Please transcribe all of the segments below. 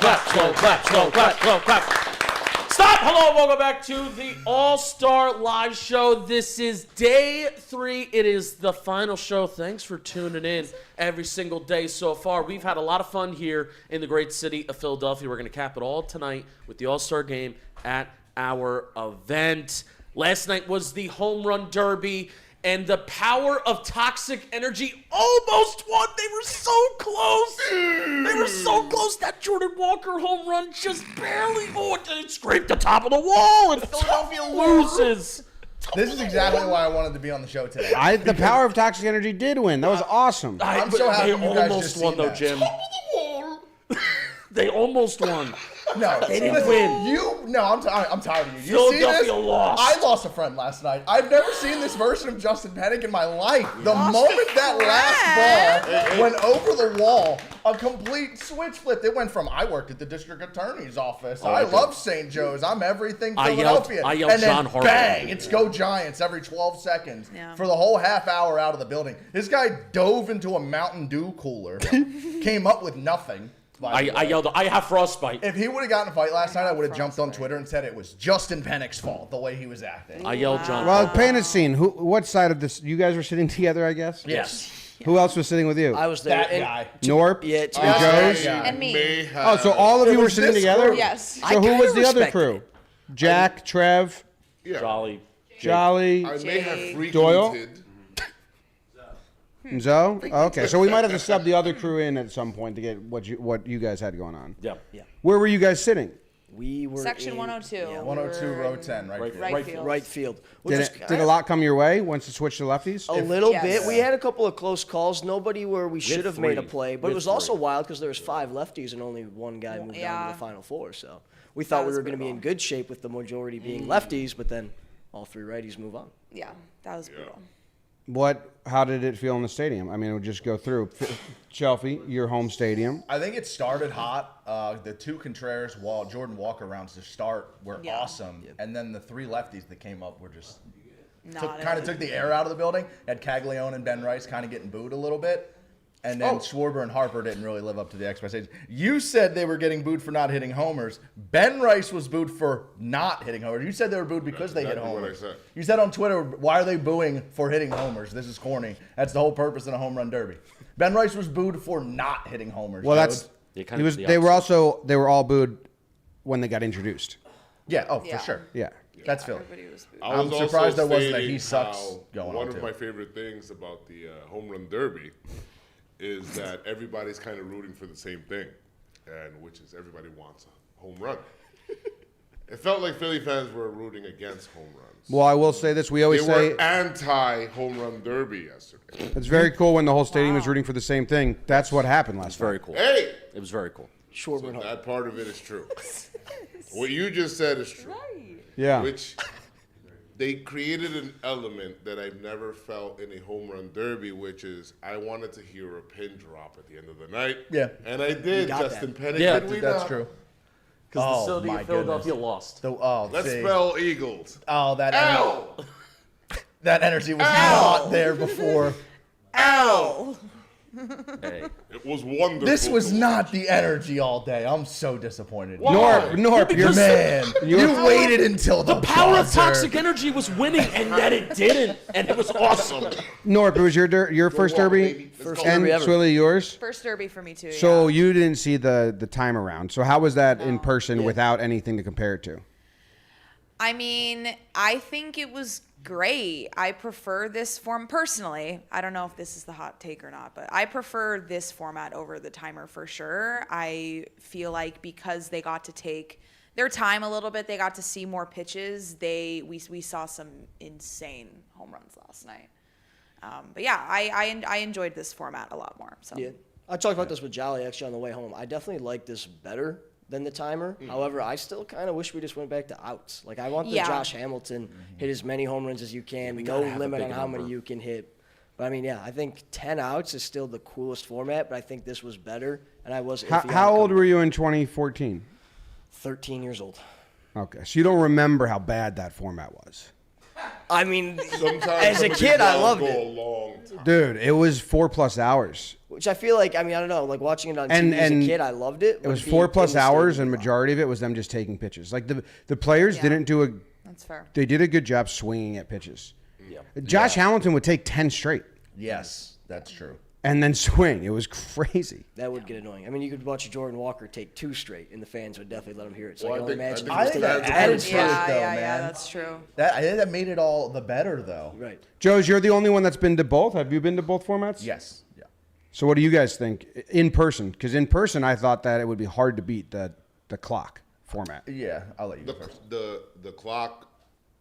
clap, slow clap, slow clap, slow clap. Stop! Hello, welcome back to the All-Star Live Show. This is day 3. It is the final show. Thanks for tuning in every single day so far. We've had a lot of fun here in the great city of Philadelphia. We're going to cap it all tonight with the All-Star Game at our event. Last night was the Home Run Derby, and the power of Toxic Energy almost won. They were so close. They were so close. That Jordan Walker home run just barely, it scraped the top of the wall, and Philadelphia loses. This is exactly why I wanted to be on the show today. The power of Toxic Energy did win. That was awesome. I'm so happy They you guys almost just won, seen though, that. Jim. They almost won. No, They didn't listen, win. I'm tired of you. You see Philadelphia this? lost. I lost a friend last night. I've never seen this version of Justin Pennick in my life. The moment that last ball went over the wall, a complete switch flipped. It went from I worked at the district attorney's office. I love St. Joe's. I'm everything Philadelphia. I yelled and then John Harper. bang, it's Go Giants every 12 seconds for the whole half hour out of the building. This guy dove into a Mountain Dew cooler, came up with nothing. I yelled, I have frostbite. If he would have gotten a fight last night, I would have jumped on Twitter and said it was Justin Pennick's fault, the way he was acting. I yelled John Well, Harper. paint a scene. What side of this? You guys were sitting together, I guess? Yes. Who else was sitting with you? I was there. That and guy. Norp? Yeah, to be and honest, Joe's? And me. Oh, so all of you were was sitting this together? group. Yes. So who I was kinda the other respect crew? it. Jack, Trev, Yeah. Jolly. Jolly, I may have frequented. Doyle? and Zoe? Okay, so we might have to sub the other crew in at some point to get what you guys had going on. Yeah. Where were you guys sitting? We were Section in, 102. Yeah, 102, row 10, right? Right, here. Right field. right field. Which was Did a lot come your way once it switched to lefties? a little Yes. bit. We had a couple of close calls. Nobody where we should have made a 3. play, but We it had was also 3. wild because there was 5 lefties and only one guy moved down Yeah. to the final 4. So we thought we was were going to be in brutal. good shape with the majority being lefties, but then all 3 righties move on. Yeah, that was brutal. How did it feel in the stadium? I mean, it would just go through. Chelsea, your home stadium. I think it started hot. The 2 Contreras, Jordan Walker rounds to start were Yeah. awesome. And then the 3 lefties that came up were just Not kind of it. took the air out of the building. Had Caglione and Ben Rice kind of getting booed a little bit. And then Schwarber and Harper didn't really live up to the expectations. You said they were getting booed for not hitting homers. Ben Rice was booed for not hitting homers. You said they were booed because they hit exactly what I homers. said. You said on Twitter, why are they booing for hitting homers? This is corny. That's the whole purpose in a home run derby. Ben Rice was booed for not hitting homers. Well, Joe. that's They kinda he was. did the They were opposite. they were all booed when they got introduced. Yeah, Yeah. for sure. Yeah. That's Philly. Everybody was booed. I was I'm also surprised there wasn't a stating he sucks how going one on, of too. my favorite things about the home run derby is that everybody's kind of rooting for the same thing, and which is everybody wants a home run. It felt like Philly fans were rooting against home runs. Well, I will say this: we They always say were anti-home run derby yesterday. it's very cool when the whole stadium is rooting for the same thing. That's what happened last It's very night. cool. Hey, It was very cool. Schwarber so and Harper. that part of it is true. What you just said is true. Yeah. Which they created an element that I've never felt in a home run derby, which is I wanted to hear a pin drop at the end of the night. Yeah. And I did, got Justin that. Pennick. Yeah, did we That's not? true. Because Oh, the city my of Philadelphia goodness. lost. Let's see. spell Eagles. Oh, that Ow! that energy was not there before. Ow! Hey. It was wonderful. This was to not watch. the energy all day. I'm so disappointed. Norp, you're Because Man, you waited until the Power of buzzer. Toxic Energy was winning, and yet it didn't, and it was awesome. Norp. It was your first Go on, derby, baby. Let's First go. and derby ever. Swilly yours. First derby for me too. So yeah. you didn't see the time around. So how was that in person without anything to compare it to? I mean, I think it was great. I prefer this form personally. I don't know if this is the hot take or not, but I prefer this format over the timer for sure. I feel like because they got to take their time a little bit, they got to see more pitches. We saw some insane home runs last night. But yeah, I enjoyed this format a lot more. So Yeah. I talked about this with Jolly actually on the way home. I definitely like this better than the timer. However, I still kind of wish we just went back to outs. Like, I want the Yeah. Josh Hamilton hit as many home runs as you can, no gotta have a limit big on how many number. you can hit. But I mean, yeah, I think 10 outs is still the coolest format, but I think this was better. And I was iffy on How it old coming- were you in 2014? 13 years old. Okay, so you don't remember how bad that format was. I mean, Sometimes as a some of kid, these I rounds loved go it. a long time. Dude, it was 4+ hours. Which I feel like, I mean, I don't know, like watching it on And- TV as a and kid, I loved it. It was 4+ hours, and majority of it was them just taking pitches. Like the players Yeah. didn't do a. That's fair. They did a good job swinging at pitches. Yeah. Josh Hamilton would take 10 straight Yes, that's true. and then swing. It was crazy. That would get annoying. I mean, you could watch Jordan Walker take 2 straight, and the fans would definitely let him hear it. So Well, I can only I imagine. think he was I think taking that it. added Added to it, Yeah, though, yeah, man. that's true. I think that made it all the better, though. Right. Joe's, you're the only one that's been to both. Have you been to both formats? Yes. Yeah. So what do you guys think in person? Because in person, I thought that it would be hard to beat the clock format. Yeah. I'll let you go first. The clock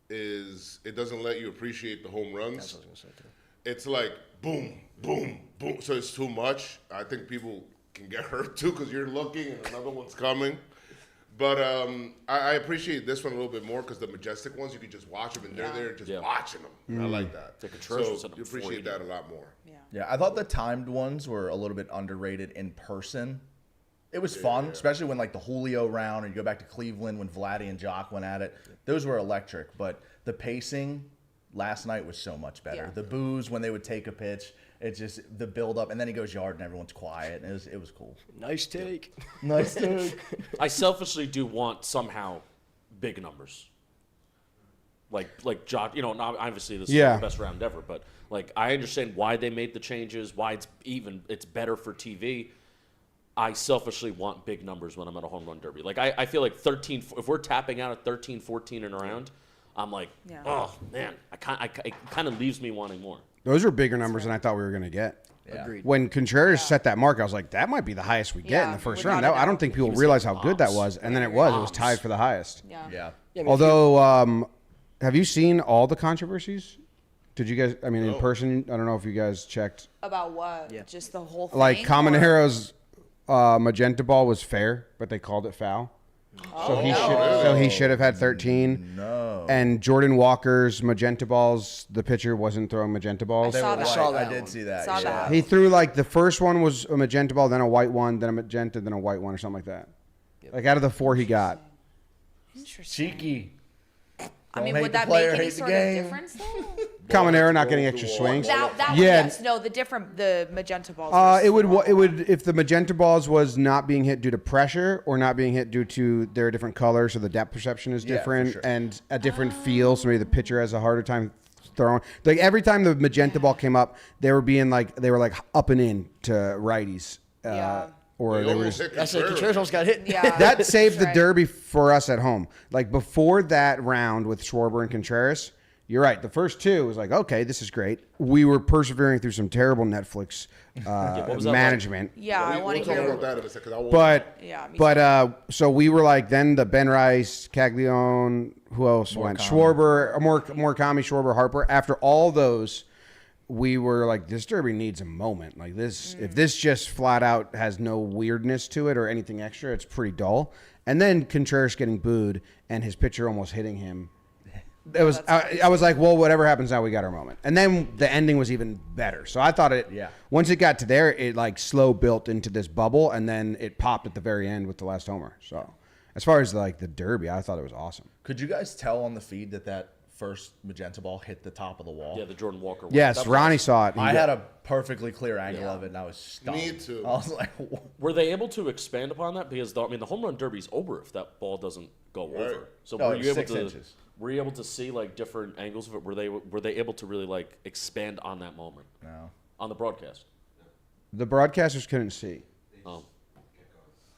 is, it doesn't let you appreciate the home runs. That's what I was gonna say too. It's like boom, boom, boom. So it's too much. I think people can get hurt too because you're looking and another one's coming. But I appreciate this one a little bit more because the majestic ones you can just watch them and they're there just Yeah. watching them. I like that. The Contreras was So at you appreciate 480. that a lot more. Yeah. Yeah, I thought the timed ones were a little bit underrated in person. It was fun, especially when like the Julio round, or you go back to Cleveland when Vladdy and Jock went at it. Those were electric, but the pacing last night was so much better. Yeah. The boos when they would take a pitch, it's just the build up, and then he goes yard and everyone's quiet, and it was cool. Nice take. Nice dude. I selfishly do want somehow big numbers. Like Jock, obviously this is Yeah. the best round ever, but like I understand why they made the changes, why it's better for TV. I selfishly want big numbers when I'm at a home run derby. Like I feel like 13, if we're tapping out at 13, 14 in a round, I'm like, Yeah. oh man, it kind of leaves me wanting more. Those were bigger numbers than I thought we were going to get. Yeah. Agreed. When Contreras set that mark, I was like, that might be the highest we get in Yeah, the first without round. a I don't doubt. think people was realize hitting how good that bombs. was. And then it was. It was Bombs. tied for the highest. Yeah. Yeah. Yeah, I mean, Although, have you seen all the controversies? Did you guys, I mean, in person, I don't know if you guys checked. About what? Yeah. Just the whole thing? Like, or- Camonero's magenta ball was fair, but they called it foul. So he should have had 13. No. And Jordan Walker's magenta balls, the pitcher wasn't throwing magenta balls. They saw were that. white. Saw that I did one. see that. Saw yeah. that. He threw like the first one was a magenta ball, then a white one, then a magenta, then a white one, or something like that. Like out of the 4 he got. Interesting. Cheeky. I mean, Don't hate would the that player, make any hate the sort of game. difference, though? Camonero not getting Balls extra to wall. swings. that one, Yeah. yes. No, the magenta balls. versus It would the normal one. if the magenta balls was not being hit due to pressure or not being hit due to their different colors, so the depth perception is Yeah, for different sure. and a different feel. So maybe the pitcher has a harder time throwing. Like every time the magenta ball came up, they were up and in to righties, Yeah. or They they were almost just. hit that's like Contreras. Contreras almost got hit. Yeah. That saved the right. derby for us at home. Like before that round with Schwarber and Contreras, you're right. The first 2 was like, okay, this is great. We were persevering through some terrible Netflix what was that like? management. Yeah, I want We'll to talk hear. about that in a second. I won't- But Yeah, me so we were like then the Ben Rice, Caglione, who else went? Schwarber, Murakami, Schwarber, Harper. After all those, we were like, this derby needs a moment. Like this, if this just flat out has no weirdness to it or anything extra, it's pretty dull. And then Contreras getting booed and his pitcher almost hitting him. It was. I was like, well, whatever happens now, we got our moment. And then the ending was even better. So I thought it. Yeah. Once it got to there, it like slow built into this bubble, and then it popped at the very end with the last homer. So, as far as like the derby, I thought it was awesome. Could you guys tell on the feed that first magenta ball hit the top of the wall? Yeah, the Jordan Walker one. Yes, That was Ronnie awesome. saw it. I had a perfectly clear angle Yeah. of it, and I was stunned. Me too. I was like, "Whoa." Were they able to expand upon that? Because the home run derby's over if that ball doesn't go Right. over. So No, were it you was able 6 to? inches. Were you able to see like different angles of it? Were they able to really like expand on that moment No. on the broadcast? The broadcasters couldn't see, Oh,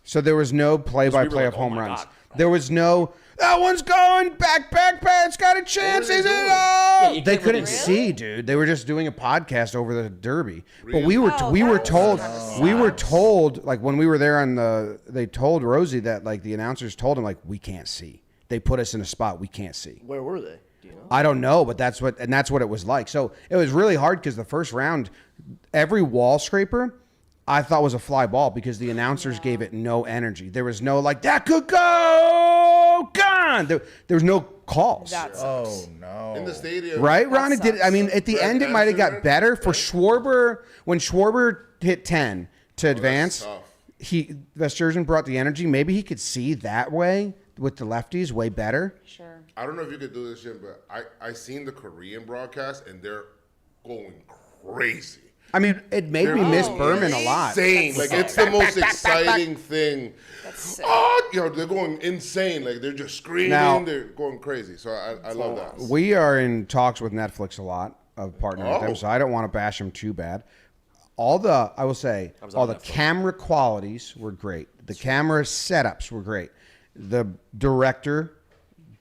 so there was no play-by-play we were like, of home oh my runs. God. There was no. That one's going back. It's got a chance. they Is it? doing? Oh! you They can't couldn't really- see, dude. They were just doing a podcast over the derby. But we were Oh, we that were was told kinda we were sad. told like when we were there on the they told Rosie that like the announcers told him like we can't see. They put us in a spot we can't see. Where were they? Do you know? I don't know, but that's what it was like. So it was really hard because the first round, every wall scraper, I thought was a fly ball because the announcers gave it no energy. There was no like that could go gone. There was no calls. That Oh sucks. no. in the stadium. Right, Ron? It did. sucks. I mean, at the Brett end, it might have got Anderson, better for right? Schwarber. When Schwarber hit 10 to advance, tough. Vesterzen brought the energy. Maybe he could see that way, with the lefties way better. Sure. I don't know if you could do this, Jim, but I seen the Korean broadcast and they're going crazy. I mean, it made me miss Berman a lot. Insane. Like, it's the most exciting thing. That's sick. Oh, you know, they're going insane. Like, they're just screaming. Now- They're going crazy. So I love that. We are in talks with Netflix a lot of partnering with Oh. them, so I don't want to bash them too bad. All the camera qualities were great. The camera setups were great. The director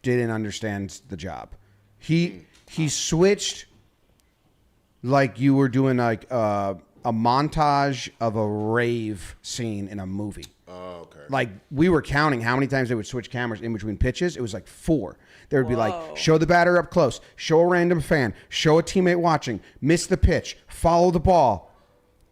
didn't understand the job. He switched like you were doing like a montage of a rave scene in a movie. Oh, okay. Like we were counting how many times they would switch cameras in between pitches. It was like 4. There would be like, show the batter up close, show a random fan, show a teammate watching, miss the pitch, follow the ball.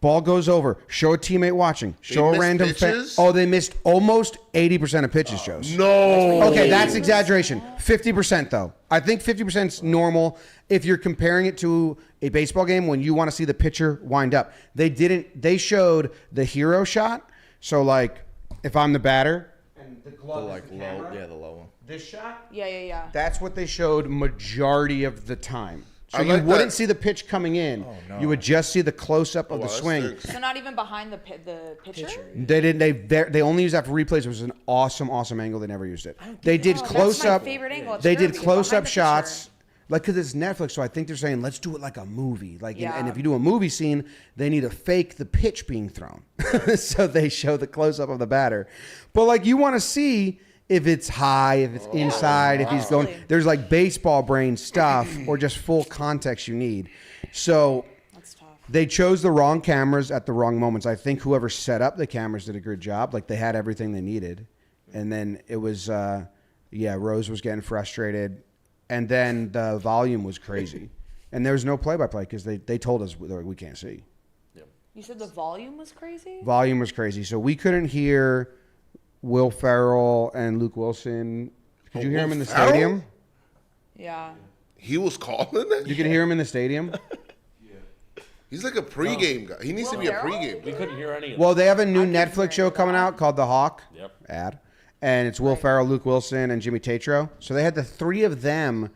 Ball goes over, show a teammate watching, show a missed random fan. pitches? Oh, they missed almost 80% of pitches, Joes. No. Okay, that's exaggeration. 50% though. I think 50% is normal if you're comparing it to a baseball game when you want to see the pitcher wind up. They showed the hero shot. So like if I'm the batter and the glove is the camera, the low one. this shot, Yeah. that's what they showed majority of the time. So I you like wouldn't that. see the pitch coming in. You would just see the close up of the that swing. stinks. So not even behind the pitcher? They didn't. They only used that for replays. It was an awesome angle. They never used it. They did that's close my up. favorite angle. It's They did derby, close behind up the shots. pitcher. Like, because it's Netflix, so I think they're saying, let's do it like a movie. Like, Yeah. and if you do a movie scene, they need to fake the pitch being thrown. So they show the close up of the batter. But, like, you want to see if it's high, if it's inside, if he's going. Absolutely. There's, like, baseball brain stuff or just full context you need. So That's tough. they chose the wrong cameras at the wrong moments. I think whoever set up the cameras did a good job. Like, they had everything they needed. And then it was, Rose was getting frustrated. And then the volume was crazy. And there was no play-by-play because they told us we can't see. You said the volume was crazy? Volume was crazy. So we couldn't hear Will Ferrell and Luke Wilson. Could you hear him in the Ferrell? stadium? Yeah. He was calling it? You could hear him in the stadium? He's like a pregame guy. He needs to be a pregame We guy. couldn't hear any of Well, they have a new I couldn't Netflix hear show any of coming that. out called The Hawk. Yep. Ad. And it's Will Ferrell, Luke Wilson, and Jimmy Tatro. So they had the 3 of them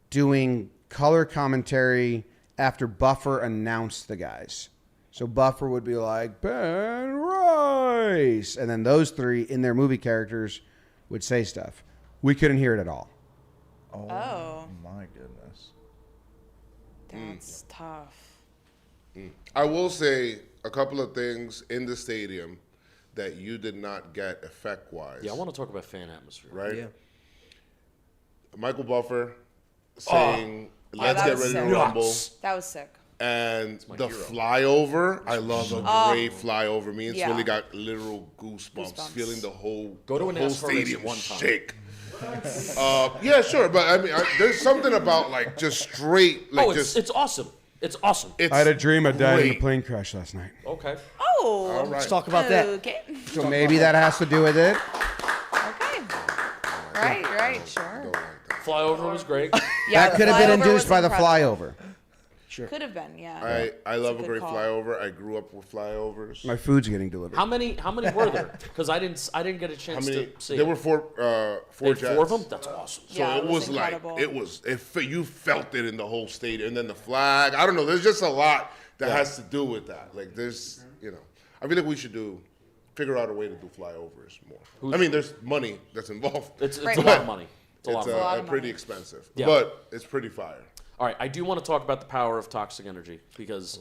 doing color commentary after Buffer announced the guys. So Buffer would be like, Ben Rice. And then those 3 in their movie characters would say stuff. We couldn't hear it at all. Oh. My goodness. That's tough. I will say a couple of things in the stadium that you did not get effect-wise. Yeah, I want to talk about fan atmosphere. Right? Yeah. Michael Buffer saying, let's that get was ready to sick. rumble. That was sick. And the flyover, I love a great flyover. Me and Yeah. Swilly got literal goosebumps, Goosebumps. feeling the whole, Go to the an whole NASCAR race stadium one time. shake. Yeah, sure, but I mean, there's something about like just straight, like Oh, just it's awesome. It's awesome. it's I had a dream I died in a great. plane crash last night. Okay. Oh. All right. Let's talk about that. Okay. So maybe that has to do with it. Okay. Right, sure. Flyover was great. Yeah, That could have been flyover induced was by the incredible. flyover. Could have been, yeah. I love a good great call. flyover. I grew up with flyovers. My food's getting delivered. How many were there? Because I didn't get a How chance many? to see. There it. were four They had jets. 4 of them. That's awesome. So Yeah, it was like incredible. you felt it in the whole stadium, and then the flag. I don't know. There's just a lot that has to do with that. Like there's, I feel like we should figure out a way to do flyovers more. I mean, there's money that's involved. It's Right. a lot of money. It's a lot It's of money. lot of pretty money. expensive, Yeah. but it's pretty fire. All right, I do want to talk about the power of toxic energy because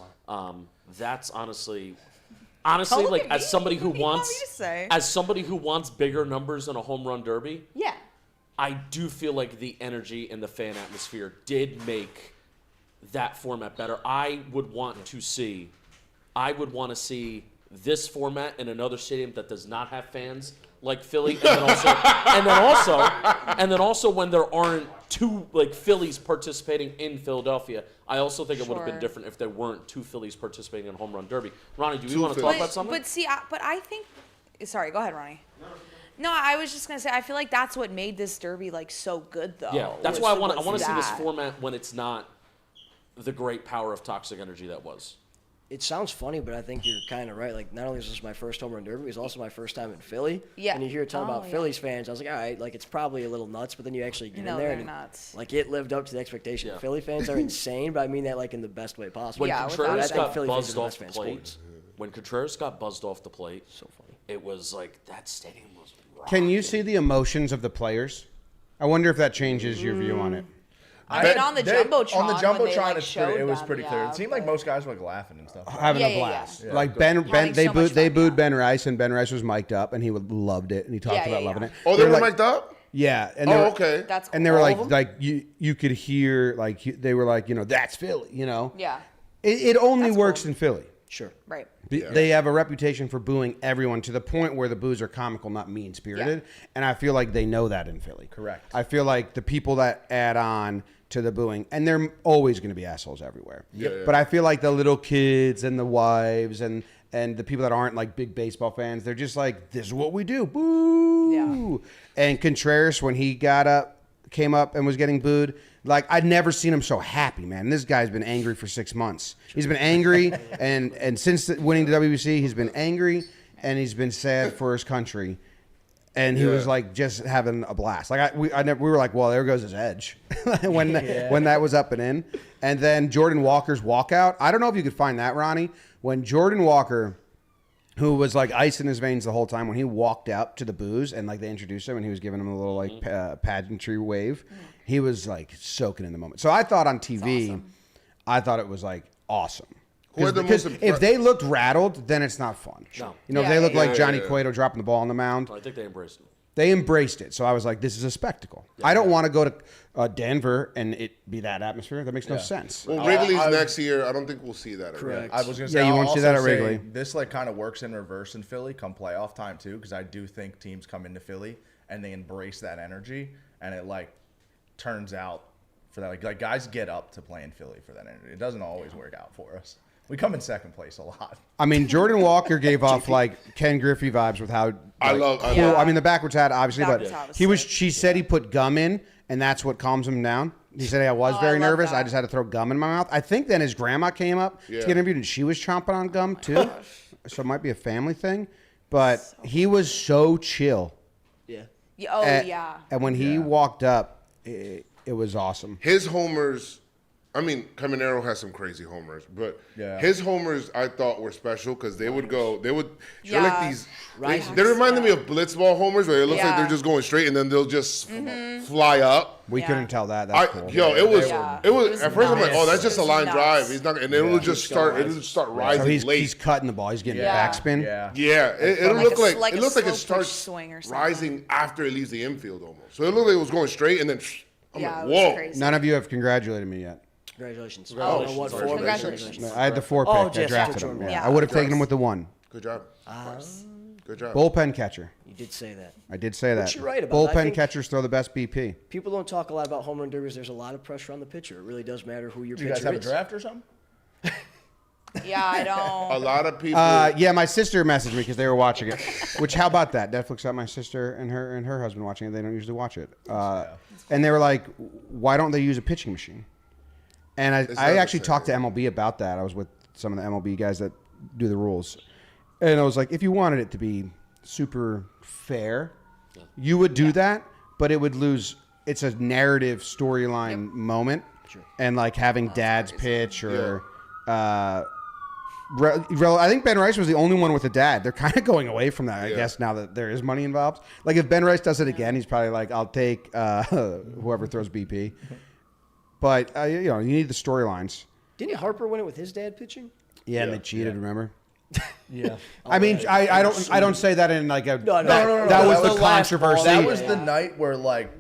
that's honestly, Look like at me. as somebody who What do you want me wants, to say? as somebody who wants bigger numbers in a home run derby, Yeah. I do feel like the energy and the fan atmosphere did make that format better. I would want to see this format in another stadium that does not have fans like Philly, and then also when there aren't 2 like Phillies participating in Philadelphia. I also think it would have been Sure. different if there weren't 2 Phillies participating in home run derby. Ronnie, do you 2 want to talk Phillies. about something? But see, I think. Sorry, go ahead, Ronnie. No, I was just gonna say I feel like that's what made this derby like so good, though. Yeah, that's was- why I want was to see this that. format when it's not the great power of toxic energy that was. It sounds funny, but I think you're kind of right. Like, not only is this my first home run derby, it was also my first time in Philly. Yeah. And you hear a ton Oh, about yeah. Phillies fans. I was like, all right, like, it's probably a little nuts, but then you actually get No, in there. they're And, nuts. like, it lived up to the expectation. Yeah. Philly fans are insane, but I mean that, like, in the best way possible. When Yeah, Contreras without a got doubt. Philly fans are buzzed the off best the fan in plate, sports. when Contreras got buzzed off the plate, So funny. it was like that stadium was rocking. Can you see the emotions of the players? I wonder if that changes your view on it. I mean, on the Jumbotron, On the when Jumbotron, they, like, it showed was them, pretty clear. yeah, It seemed like but- most guys were like laughing and stuff. Having Yeah, a yeah, blast. yeah. Like Ben, Having they so much fun, booed yeah. Ben Rice, and Ben Rice was mic'd up, and he loved it, and he talked Yeah, about yeah, loving yeah. it. Oh, they were like, mic'd up? Yeah, and Oh, they were, okay. That's cool. and they were All like of 'em? like you could hear like they were like, you know, that's Philly, you know. Yeah, It only That's works cool. in Philly. Sure. right. They have a reputation for booing everyone to the point where the boos are comical, not mean spirited. And I feel like they know that in Philly. Correct. I feel like the people that add on to the booing, and they're always going to be assholes everywhere. Yeah. But I feel like the little kids and the wives and the people that aren't like big baseball fans, they're just like, this is what we do. Boo. Yeah. And Contreras, when he came up and was getting booed, like I'd never seen him so happy, man. This guy's been angry for 6 months. He's been angry, and since winning the WBC, he's been angry and he's been sad for his country. And he was like just having a blast. Like we were like, well, there goes his edge when that was up and in. And then Jordan Walker's walkout. I don't know if you could find that, Ronnie. When Jordan Walker, who was like ice in his veins the whole time, when he walked out to the booze and like they introduced him and he was giving him a little like pageantry wave, he was like soaking in the moment. So I thought on TV, I thought it was like awesome. Who had the Because most if they looked rattled, then it's not fun. No. You know, if Yeah, they look yeah, like yeah. Johnny Yeah. Cueto dropping the ball on the mound, I think they embraced it. they embraced it. So I was like, this is a spectacle. I don't want to go to Denver and it be that atmosphere. That makes no sense. Well, Wrigley's I- next year. I don't think we'll see that. Correct. I was gonna Yeah, say, you I'll won't see that also at say Wrigley. This like kind of works in reverse in Philly come playoff time too, because I do think teams come into Philly and they embrace that energy, and it like turns out for that. Like guys get up to play in Philly for that energy. It doesn't always work out for us. We come in second place a lot. I mean, Jordan Walker gave off like Ken Griffey vibes with how I like, love- I cool. love- I mean, the backwards hat obviously, Backwards but hat was he was. sick. She said he put gum in, and that's what calms him down. He said, hey, I was Oh, I very love nervous. I that. just had to throw gum in my mouth. I think then his grandma came up to Yeah. get interviewed, and she was chomping on gum too. So it might be a family thing. But he was so chill. Yeah. Oh, And- yeah. And when he walked up, it was awesome. His homers, I mean, Caminero has some crazy homers, but Yeah. his homers I thought were special because they would they're Yeah. like these, Rising. they reminded me of blitzball homers where it looks like Yeah. they're just going straight and then they'll just fly up. We Yeah. couldn't tell that. That's cool. It was, Yeah. it was. It was At first I'm like, nuts. oh, that's just a It was line nuts. drive. He's not, and it'll just start rising So he's late. cutting the ball. He's getting Yeah. backspin. Yeah. Yeah, it'll Like look a- like like it a looks like it slow pitch starts swing or something. rising after it leaves the infield almost. So it looked like it was going straight and then I'm Yeah, like, it was whoa. crazy. None of you have congratulated me yet. Congratulations. Oh, I don't know what for, but congratulations. I had the 4 pick. Oh, I just drafted Jordan him. Walker. Yeah. Yeah. I would have taken him with the 1. Good job. Good job. Bullpen catcher. You did say that. I did say that. you're right about. I Bullpen think- catchers throw the best BP. People don't talk a lot about home run derbies. There's a lot of pressure on the pitcher. It really does matter who your Do you pitcher guys have a is. draft or something? Yeah, I don't. A lot of people. Yeah, my sister messaged me because they were watching it. Which, how about that? Netflix got my sister and her husband watching it. They don't usually watch it. And they were like, "Why don't they use a pitching machine?" And I not actually the talked to MLB about that. I was with some of the MLB guys that do the rules, and I was like, if you wanted it to be super fair, you would do that, but it would lose. It's a narrative storyline moment, and like having dad's pitch or. I think Ben Rice was the only one with a dad. They're kind of going away from that, I guess, now that there is money involved. Like if Ben Rice does it again, he's probably like, "I'll take whoever throws BP." But you know, you need the storylines. Didn't Harper win it with his dad pitching? Yeah, and they cheated. Remember? Yeah. I mean, I don't say that in like a No, that was the last ball. controversy. That was the night where like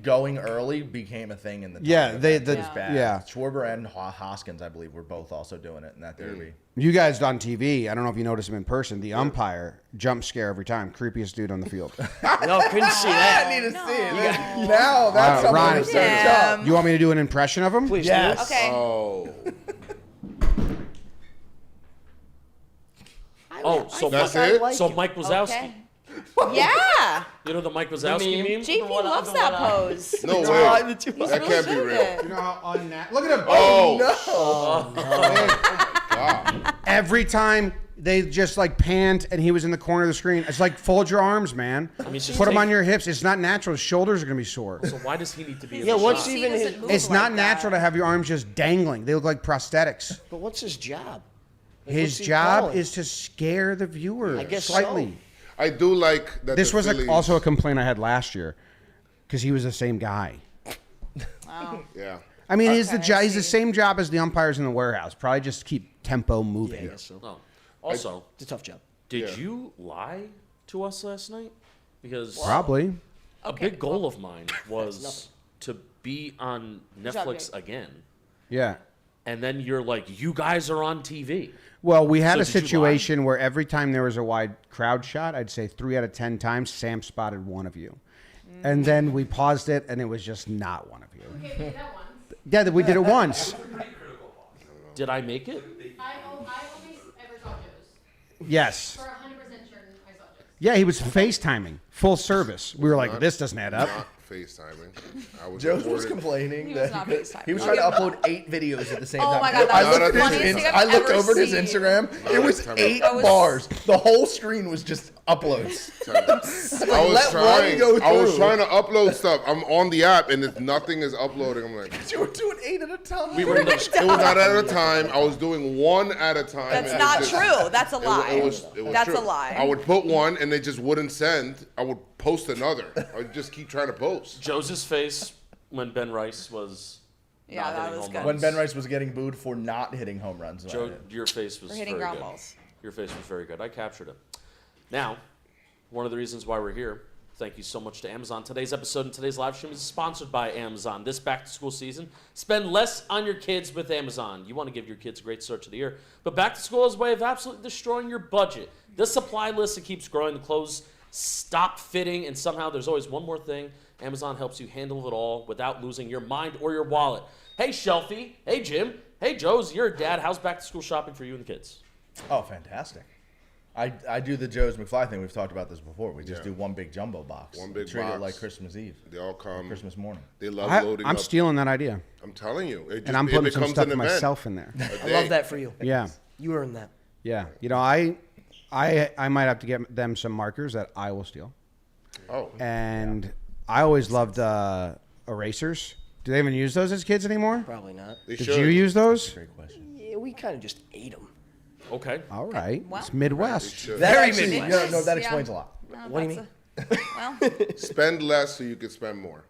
going early became a thing in the Yeah, time. they- It the- was bad. yeah. Schwarber and Hoskins, I believe, were both also doing it in that derby. You guys on TV, I don't know if you noticed him in person. The umpire jump scare every time, creepiest dude on the field. No, couldn't see that. I need to see it. Now that's something Ronnie. to search Yeah. up. You want me to do an impression of him? Please Yes. Okay. Oh, Oh, so That's Mike, it? so Mike Wazowski. Okay. Yeah. You know the Mike Wazowski meme? JP loves that pose. no He's way. really That can't be good real. at it. You know how unna- Look at him. Oh, No. Wow. Every time they just like panned and he was in the corner of the screen, it's like fold your arms, man. just Put them take- on your hips. It's not natural. His shoulders are gonna be sore. So why does he need to be in Yeah, the what's shot? even his? It's not natural to have your arms just dangling. They look like prosthetics. But what's his job? Like, His what's he job calling? is to scare the viewer I guess slightly. so. I do like that. This the was Phillies, also a complaint I had last year because he was the same guy. Wow. Yeah. I mean, he's Okay, the I he's the see. same job as the umpires in the warehouse. Probably just keep tempo Yeah, moving. I guess so. Oh. Also, It's a tough job. did Yeah. you lie to us last night? Because Probably. a Okay, big goal of mine was nothing. to be on job, Netflix Jake. again. Yeah. And then you're like, you guys are on TV. Well, we had So a did you lie? situation where every time there was a wide crowd shot, I'd say 3 out of 10 times Sam spotted one of you. And then we paused it, and it was just not one of you. Okay, we did that once. Yeah, we did it once. Did I make it? I only ever saw Joe's. Yes. For 100% certain I saw Joe's. Yeah, he was FaceTiming, full service. We were like, this doesn't add up. Not FaceTiming. I was Joe's was recorded- complaining He that was not FaceTiming. he was trying to upload 8 videos at the same Oh time. my God, I that looked was at the his funniest thing I've I looked ever over at his seen. Instagram. It was Time 8 I was- bars. The whole screen was just uploads. I was let one trying. go I was through. trying to upload stuff. I'm on the app and nothing is uploading. I'm like, You were doing 8 at a time. We were in the, it was not at a time. I was doing one at a time. That's and not it just- true. That's a It, lie. it was That's true. a lie. I would put one and they just wouldn't send. I would post another. I would just keep trying to post. Joe's face when Ben Rice was Yeah, not that hitting was home good. When runs. Ben Rice was getting booed for not hitting home runs. Joe, your face was For hitting very ground good. balls. Your face was very good. I captured it. Now, one of the reasons why we're here, thank you so much to Amazon. Today's episode and today's live stream is sponsored by Amazon. This back-to-school season, spend less on your kids with Amazon. You want to give your kids a great start to the year, but back-to-school is a way of absolutely destroying your budget. The supply list, it keeps growing. The clothes stop fitting, and somehow there's always one more thing. Amazon helps you handle it all without losing your mind or your wallet. Hey, Shelfie. Hey, Jim. Hey, Joe's. You're a dad. How's back-to-school shopping for you and the kids? Oh, fantastic. I do the Joe's McFly thing. We've talked about this before. We just Yeah. do one big jumbo box. One big Treat it box. like Christmas Eve, They all come. Christmas morning. They love loading I'm up. stealing that idea. I'm telling you. It just, And I'm it putting some becomes stuff an for event. myself in there. A I day. love that for you. Yeah. You earned that. Yeah. You know, I might have to get them some markers that I will steal. Oh, And I always loved erasers. Do they even use those as kids anymore? Probably not. they Did should. you use those? Great question. Yeah, we kind of just ate them. Okay. All right. Well. It's They Midwest. should. That Very actually, Midwest. no, that Yeah. explains a lot. What do you Well, Spend less so you can spend more.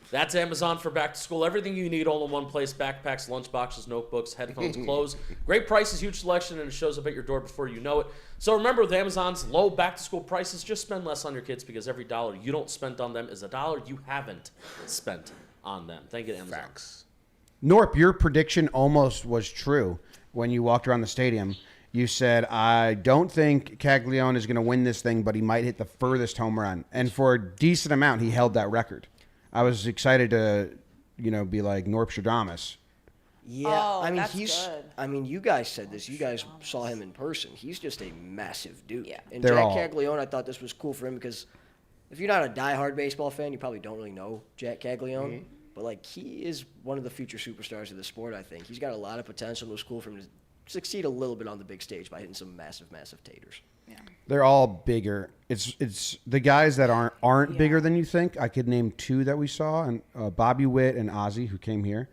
That's Amazon for back to school. Everything you need all in one place. Backpacks, lunchboxes, notebooks, headphones, clothes. Great prices, huge selection, and it shows up at your door before you know it. So remember, with Amazon's low back to school prices, just spend less on your kids because every dollar you don't spend on them is a dollar you haven't spent on them. Thank you to Amazon. Facts. Norp, your prediction almost was true when you walked around the stadium. You said, I don't think Caglione is going to win this thing, but he might hit the furthest home run. And for a decent amount, he held that record. I was excited to, be like Norpstradamus. Yeah, Oh, I mean that's he's. good. I mean, you guys said this. You guys saw him in person. He's just a massive dude. Yeah. And They're Jack all- Caglione, I thought this was cool for him because if you're not a diehard baseball fan, you probably don't really know Jack Caglione. But like, he is one of the future superstars of the sport. I think he's got a lot of potential. It was cool for him to succeed a little bit on the big stage by hitting some massive taters. They're all bigger. It's the guys that aren't bigger than you think. I could name 2 that we saw, and Bobby Witt and Ozzy, who came here.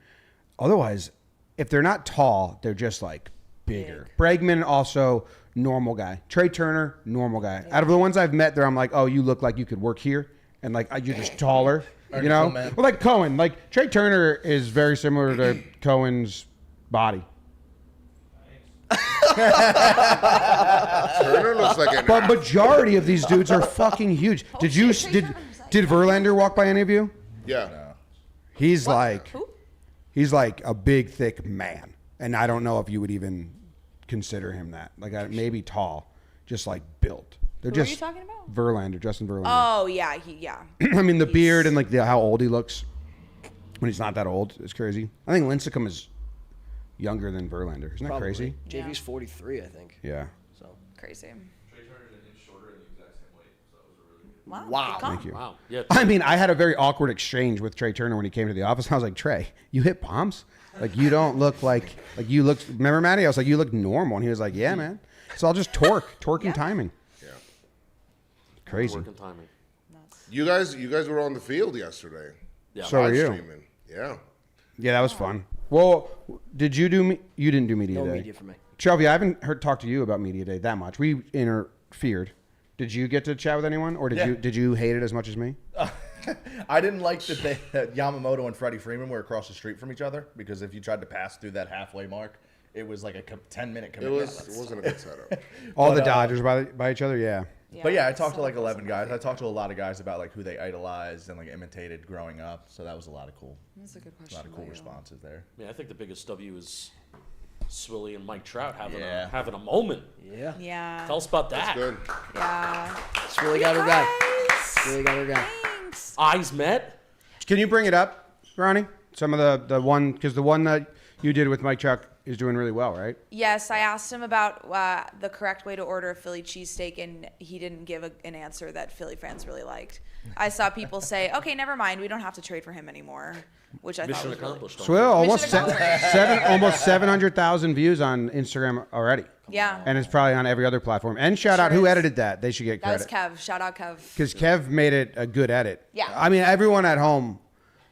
Otherwise, if they're not tall, they're just like bigger. Bregman, also normal guy. Trey Turner, normal guy. Out of the ones I've met, there I'm like, oh, you look like you could work here, and like you're just taller. You know, man. well, like Cohen. Like Trey Turner is very similar to Cohen's body. Turner looks like an But majority of these dudes are fucking huge. Did you did Verlander walk by any of you? yeah. He's like Who? he's like a big thick man, and I don't know if you would even consider him that. Like maybe tall, just like built. They're Who are just you talking about? Verlander, Justin Verlander. Oh yeah, I mean the beard and like how old he looks when he's not that old is crazy. I think Lincecum is younger than Verlander. Isn't that Probably. crazy? JV's 43, I think. Yeah. So crazy. Wow. Good call. Thank you. Wow. Yeah. I mean, I had a very awkward exchange with Trey Turner when he came to the office. I was like, Trey, you hit bombs? Like, you don't look like you look. Remember, Maddie? I was like, you look normal, and he was like, yeah, man. So I'll just torque and timing. Yeah. Crazy. Working timing. You guys were on the field yesterday. Yeah. So are Live you? streaming. Yeah. Yeah, that was fun. Well, did you do? You didn't do media No day. media for me. Shelby, I haven't heard talk to you about media day that much. We interfered. Did you get to chat with anyone, or did you hate it as much as me? I didn't like that Yamamoto and Freddie Freeman were across the street from each other, because if you tried to pass through that halfway mark, it was like a 10-minute It commitment. wasn't a good setup. All the Dodgers by each other. Yeah. But yeah, I talked to so like 11 awesome. guys. I talked to a lot of guys about like who they idolized and like imitated growing up. So that was a lot of cool, That's a good a question. lot of cool Leo. responses there. Yeah, I think the biggest W is Swilly and Mike Trout having Yeah. a moment. Yeah. Yeah. Tell us about that. Good. Yeah. It's really got her guy. Guys, Really got her guy. Thanks. Eyes met. Can you bring it up, Ronnie? Some of the one, because the one that you did with Mike Chuck is doing really well, right? Yes, I asked him about the correct way to order a Philly cheesesteak, and he didn't give an answer that Philly fans really liked. I saw people say, "Okay, never mind, we don't have to trade for him anymore," which I thought Mission was really, accomplished. Swill, almost Mission accomplished. almost 700,000 views on Instagram already. yeah. And it's probably on every other platform. And shout out Sure who is. edited that. They should get That was credit. Kev. Shout out Kev. Because Kev made it a good edit. Yeah. I mean, everyone at home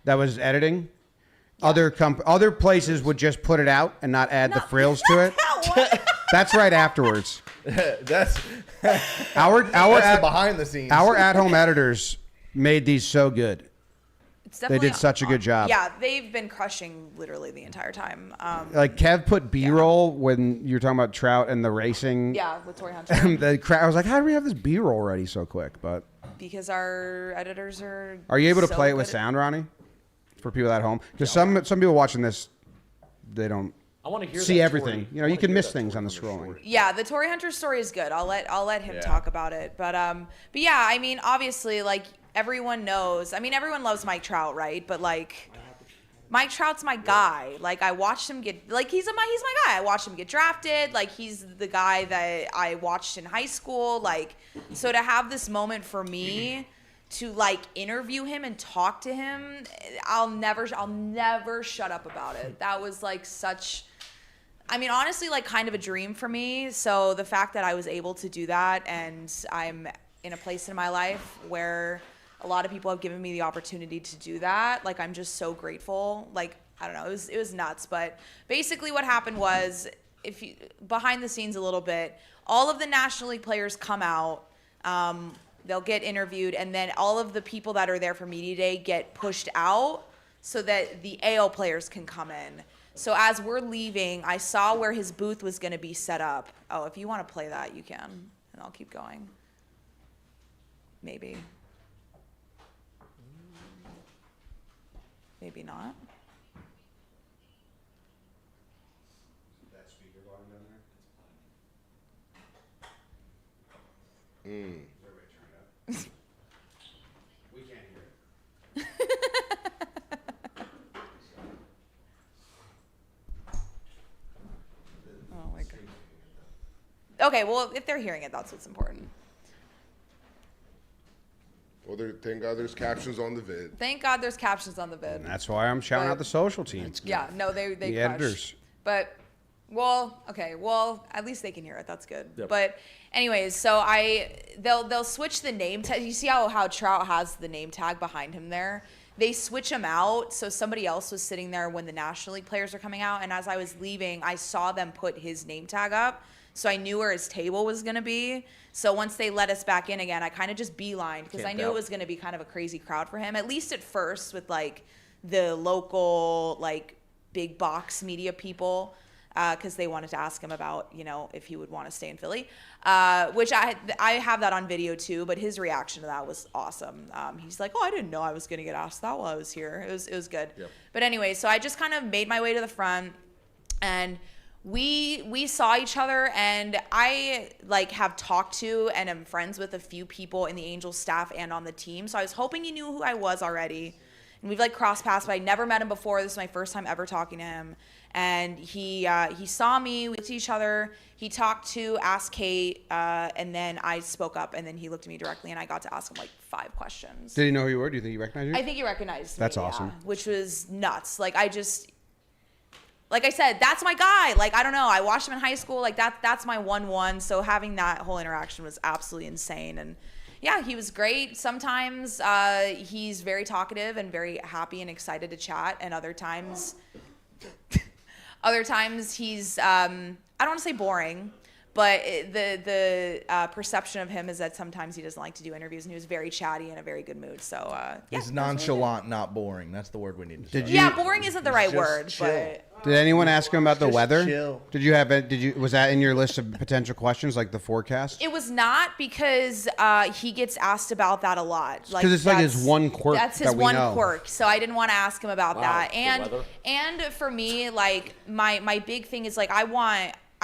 that was editing, other places would just put it out and not add the frills to it. What? That's right afterwards. That's Our the behind the scenes. our at-home editors made these so good. It's They definitely did such a good job. Yeah, they've been crushing literally the entire time. Like Kev put B-roll when you're talking about Trout and the racing. Yeah, with Torrey Hunter. The crowd, I was like, how do we have this B-roll ready so quick? But Because our editors are. are you able to so play it with good at- sound, Ronnie? For people at home, because some people watching this, they don't I want to hear see that everything. Tory- You know, I you wanna can hear miss that things Tory on the Hunter scrolling. story. Yeah, the Torrey Hunter story is good. I'll let him Yeah. talk about it. But yeah, I mean, obviously, like everyone knows. I mean, everyone loves Mike Trout, right? But like, Mike Trout's my guy. Like, I watched him get like he's my guy. I watched him get drafted. Like, he's the guy that I watched in high school. Like, so to have this moment for me to like interview him and talk to him, I'll never shut up about it. That was like such. I mean, honestly, like kind of a dream for me. So the fact that I was able to do that, and I'm in a place in my life where a lot of people have given me the opportunity to do that, like I'm just so grateful. Like, I don't know, it was nuts. But basically what happened was, if you behind the scenes a little bit, all of the National League players come out, they'll get interviewed, and then all of the people that are there for media day get pushed out so that the AL players can come in. So as we're leaving, I saw where his booth was going to be set up. Oh, if you want to play that, you can, and I'll keep going. Maybe. Maybe not. We can't hear it. Oh my god. Okay, well, if they're hearing it, that's what's important. Well, thank God there's captions on the vid. Thank God there's captions on the vid. That's why I'm shouting out the social team. Yeah, no, they The crushed. editors. But well, okay, well, at least they can hear it. That's good. Yep. But anyways, so they'll switch the name tag. You see how Trout has the name tag behind him there? They switch him out, so somebody else was sitting there when the National League players are coming out, and as I was leaving, I saw them put his name tag up, so I knew where his table was gonna be. So once they let us back in again, I kind of just beelined, because I knew it was gonna be kind of a crazy crowd for him, at least at first with like the local like big box media people, because they wanted to ask him about, you know, if he would want to stay in Philly, which I have that on video too. But his reaction to that was awesome. He's like, "Oh, I didn't know I was gonna get asked that while I was here." It was good. Yep. But anyway, so I just kind of made my way to the front, and we saw each other, and I like have talked to and am friends with a few people in the Angels staff and on the team. So I was hoping he knew who I was already. And we've like crossed paths, but I never met him before. This is my first time ever talking to him. And he saw me, we looked at each other, he talked to, asked Kate, and then I spoke up, and then he looked at me directly, and I got to ask him like 5 questions. Did he know who you were? Do you think he recognized you? I think he recognized That's me, awesome. yeah, which was nuts. Like like I said, that's my guy. Like, I don't know. I watched him in high school. Like, that's my 1-1. So having that whole interaction was absolutely insane. And yeah, he was great. Sometimes he's very talkative and very happy and excited to chat. And other times he's, I don't want to say boring, but the perception of him is that sometimes he doesn't like to do interviews, and he was very chatty and in a very good mood. So yeah, He's nonchalant, not boring. That's the word we need to say. Did you? yeah, boring isn't the right just word, chill. but Did anyone ask him about the Just weather? chill. Did you have it? Did you? Was that in your list of potential questions, like the forecast? it was not, because he gets asked about that a lot. 'Cause it's like his that's- one quirk That's his that we one know. quirk. So I didn't want to ask him about Wow, that. the And weather. and for me, like my big thing is like I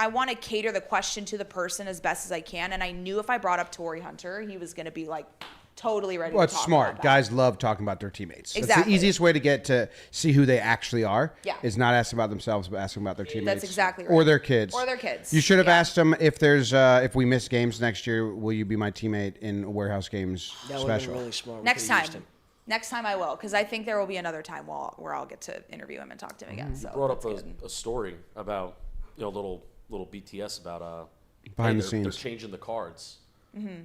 want to cater the question to the person as best as I can. And I knew if I brought up Torrey Hunter, he was going to be like totally ready Well, to it's talk smart. about that. Guys love talking about their teammates. It's the Exactly. easiest way to get to see who they actually are. Yeah. Is not asking about themselves, but asking about their teammates. exactly Or right. their kids. Or their kids. You should have Yeah. asked them if there's if we miss games next year, will you be my teammate in Warehouse Games That would have special? been really smart. We Next could've time. used him. Next time I will, because I think there will be another time where I'll get to interview him and talk to him again. So Brought up that's good. a story about little BTS about Behind the they're scenes. changing the cards.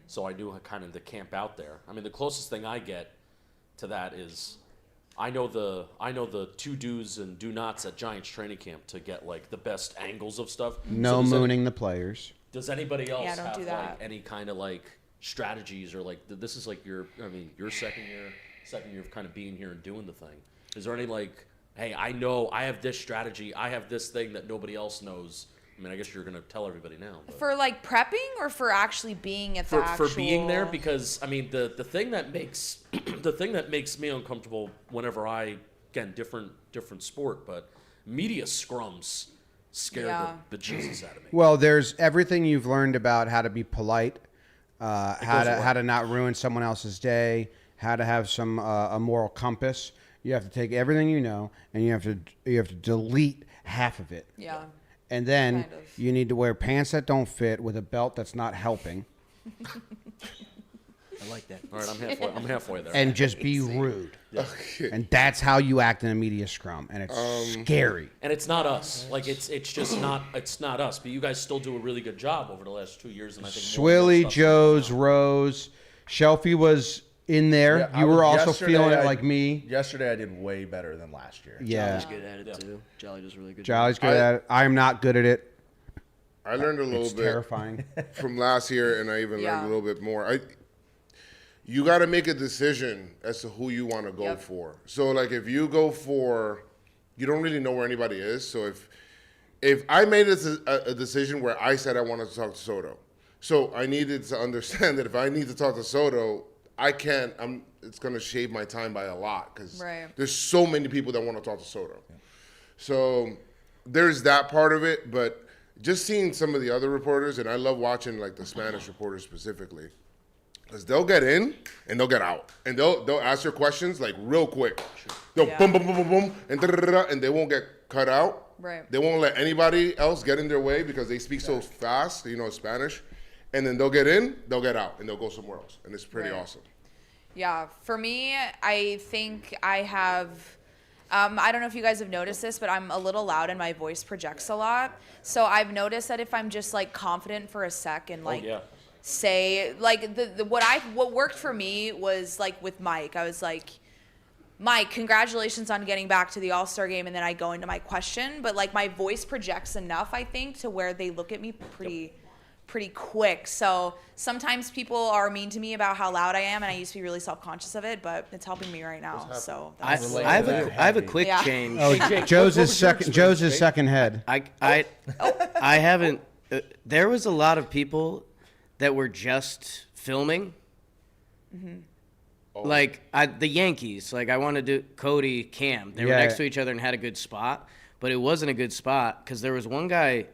So I knew kind of to camp out there. I mean, the closest thing I get to that is I know the to do's and do nots at Giants training camp to get like the best angles of stuff. No So does mooning the players. Does anybody else Yeah, don't have do that. like any kind of like strategies or like this is like your second year of kind of being here and doing the thing? Is there any like, hey, I know I have this strategy, I have this thing that nobody else knows? I mean, I guess you're gonna tell everybody now. But For like prepping or for actually being at the for actual... being there, because I mean the thing that makes the thing that makes me uncomfortable whenever again different sport, but media scrums scare Yeah. the bejesus out of me. Well, there's everything you've learned about how to be polite, how to not ruin someone else's day, how to have some a moral compass. You have to take everything you know, and you have to delete half of it. Yeah. And then Kind of. you need to wear pants that don't fit with a belt that's not helping, I like that. All right, I'm halfway there. and just be rude. And that's how you act in a media scrum, and it's scary. And it's not us. Like it's just not us. But you guys still do a really good job over the last 2 years, and I think more and more Swilly, stuff's Joe's, coming out. Rose, Shelfie was in there. Yeah, I you was- were also yesterday feeling it I- like me. Yesterday I did way better than last year. Yeah, Jolly's good at it too. Jolly does a really good. Jolly's good I- at it. I am not good at it. I learned a little It's bit terrifying. from last year, and I even Yeah. learned a little bit more. You got to make a decision as to who you want to go Yep. for. So, like, if you go for, you don't really know where anybody is. So if I made a decision where I said I wanted to talk to Soto, so I needed to understand that if I need to talk to Soto, I can't. It's gonna shave my time by a lot because Right. there's so many people that want to talk to Soto. So there's that part of it, but just seeing some of the other reporters, and I love watching like the Spanish reporters specifically, because they'll get in and they'll get out, and they'll ask your questions like real quick. They'll Yeah. boom, boom, boom, boom, boom, and da-da-da-da, and they won't get cut out. Right. They won't let anybody else get in their way because they speak so fast, Spanish, and then they'll get in, they'll get out, and they'll go somewhere else, and it's pretty Right. awesome. Yeah, for me, I think I have. I don't know if you guys have noticed this, but I'm a little loud and my voice projects a lot. So I've noticed that if I'm just like confident for a sec and like yeah. say like what worked for me was like with Mike. I was like, Mike, congratulations on getting back to the All-Star game, and then I go into my question, but like my voice projects enough, I think, to where they look at me pretty quick. So sometimes people are mean to me about how loud I am, and I used to be really self-conscious of it, but it's helping me right now. So I that's have a quick Yeah. change. Oh, Jake, Joe's what his was your second. Joe's his experience, second head. I haven't. There was a lot of people that were just filming. Like the Yankees. Like I wanted to do Cody, Cam. They were Yeah. next to each other and had a good spot, but it wasn't a good spot because there was one guy.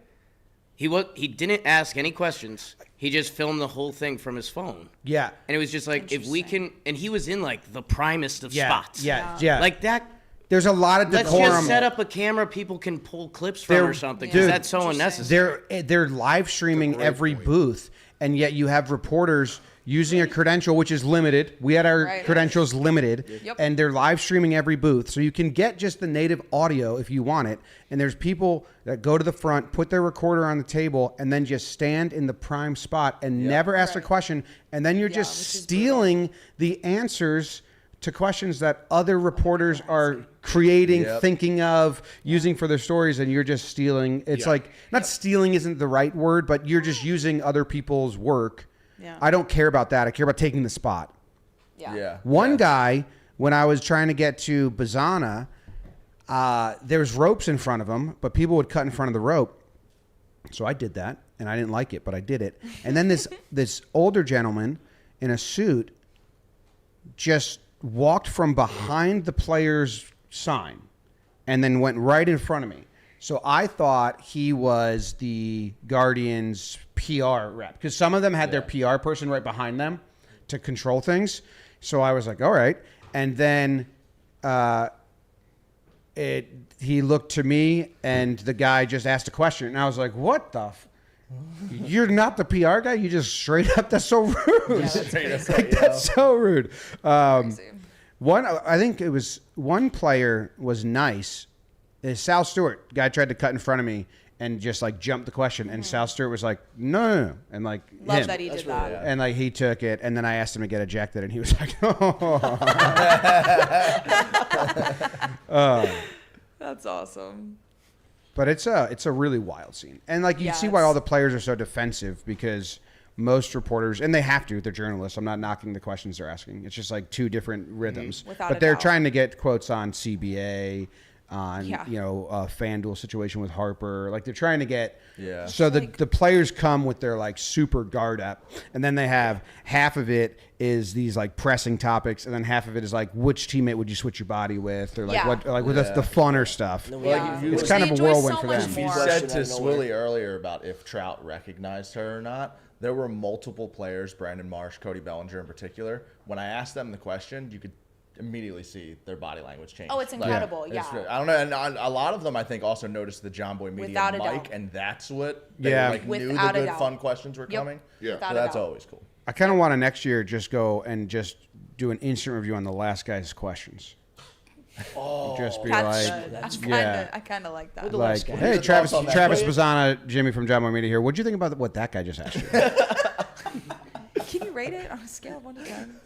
He didn't ask any questions. He just filmed the whole thing from his phone. Yeah. And it was just like, if we can, and he was in like the primest of Yeah. spots. Yeah. Like that. There's a lot of Let's decorum. just set up a camera people can pull clips from They're- or something. dude, Because that's so unnecessary. They're live streaming every booth, and yet you have reporters using a credential which is limited. We had our Right. credentials limited, Yep. and they're live streaming every booth, so you can get just the native audio if you want it. And there's people that go to the front, put their recorder on the table, and then just stand in the prime spot and never ask a Right. question. And then you're Yeah, just which is stealing the answers to questions that other reporters are creating, Yep. thinking of, using for their stories, and you're just stealing. It's Yeah. like, not stealing isn't the right word, but you're just using other people's work. Yeah. I don't care about that. I care about taking the spot. Yeah. One guy, when I was trying to get to Bazana, there's ropes in front of him, but people would cut in front of the rope. So I did that, and I didn't like it, but I did it. And then this older gentleman in a suit just walked from behind the player's sign and then went right in front of me. So I thought he was the Guardians PR rep, because some of them had their PR person right behind them to control things. So I was like, all right. And then he looked to me, and the guy just asked a question, and I was like, what the you're not the PR guy? You just straight up, that's so rude. That's so rude. Crazy. I think it was one player was nice. Sal Stewart, guy tried to cut in front of me and just like jumped the question, and Sal Stewart was like, no, and like Love him. that he did that. And like he took it, and then I asked him to get ejected, and he was like, oh. That's awesome. But it's a really wild scene, and like you Yeah, see why it's- all the players are so defensive, because most reporters, and they have to, they're journalists. I'm not knocking the questions they're asking. It's just like two different rhythms. Without but a they're doubt. trying to get quotes on CBA, on Yeah. FanDuel situation with Harper. Like they're trying to get. Yeah. So the players come with their like super guard up, and then they have half of it is these like pressing topics, and then half of it is like which teammate would you switch your body with, or like Yeah. what like with the funner stuff. No, Yeah. you- It's Which kind they of a enjoy whirlwind so for much them. You more. said Question to out of nowhere. Swilly earlier about if Trout recognized her or not. There were multiple players, Brandon Marsh, Cody Bellinger in particular. When I asked them the question, you could immediately see their body language change. Oh, it's incredible, yeah. I don't know, and a lot of them I think also noticed the John Boy Media Without a mic, doubt. and that's what they Yeah. like knew the Without a good doubt. fun questions were Yep. coming. Yeah. Without So a that's doubt. always cool. I kind of want to next year just go and just do an instant review on the last guy's questions. Oh, just be That's like, good. that's I kind of like that. With the like, last guy. hey, your Travis thoughts on that, Travis please? Bazzana, Jimmy from John Boy Media here. What'd you think about what that guy just asked you? Can you rate it on a scale of 1 to 10?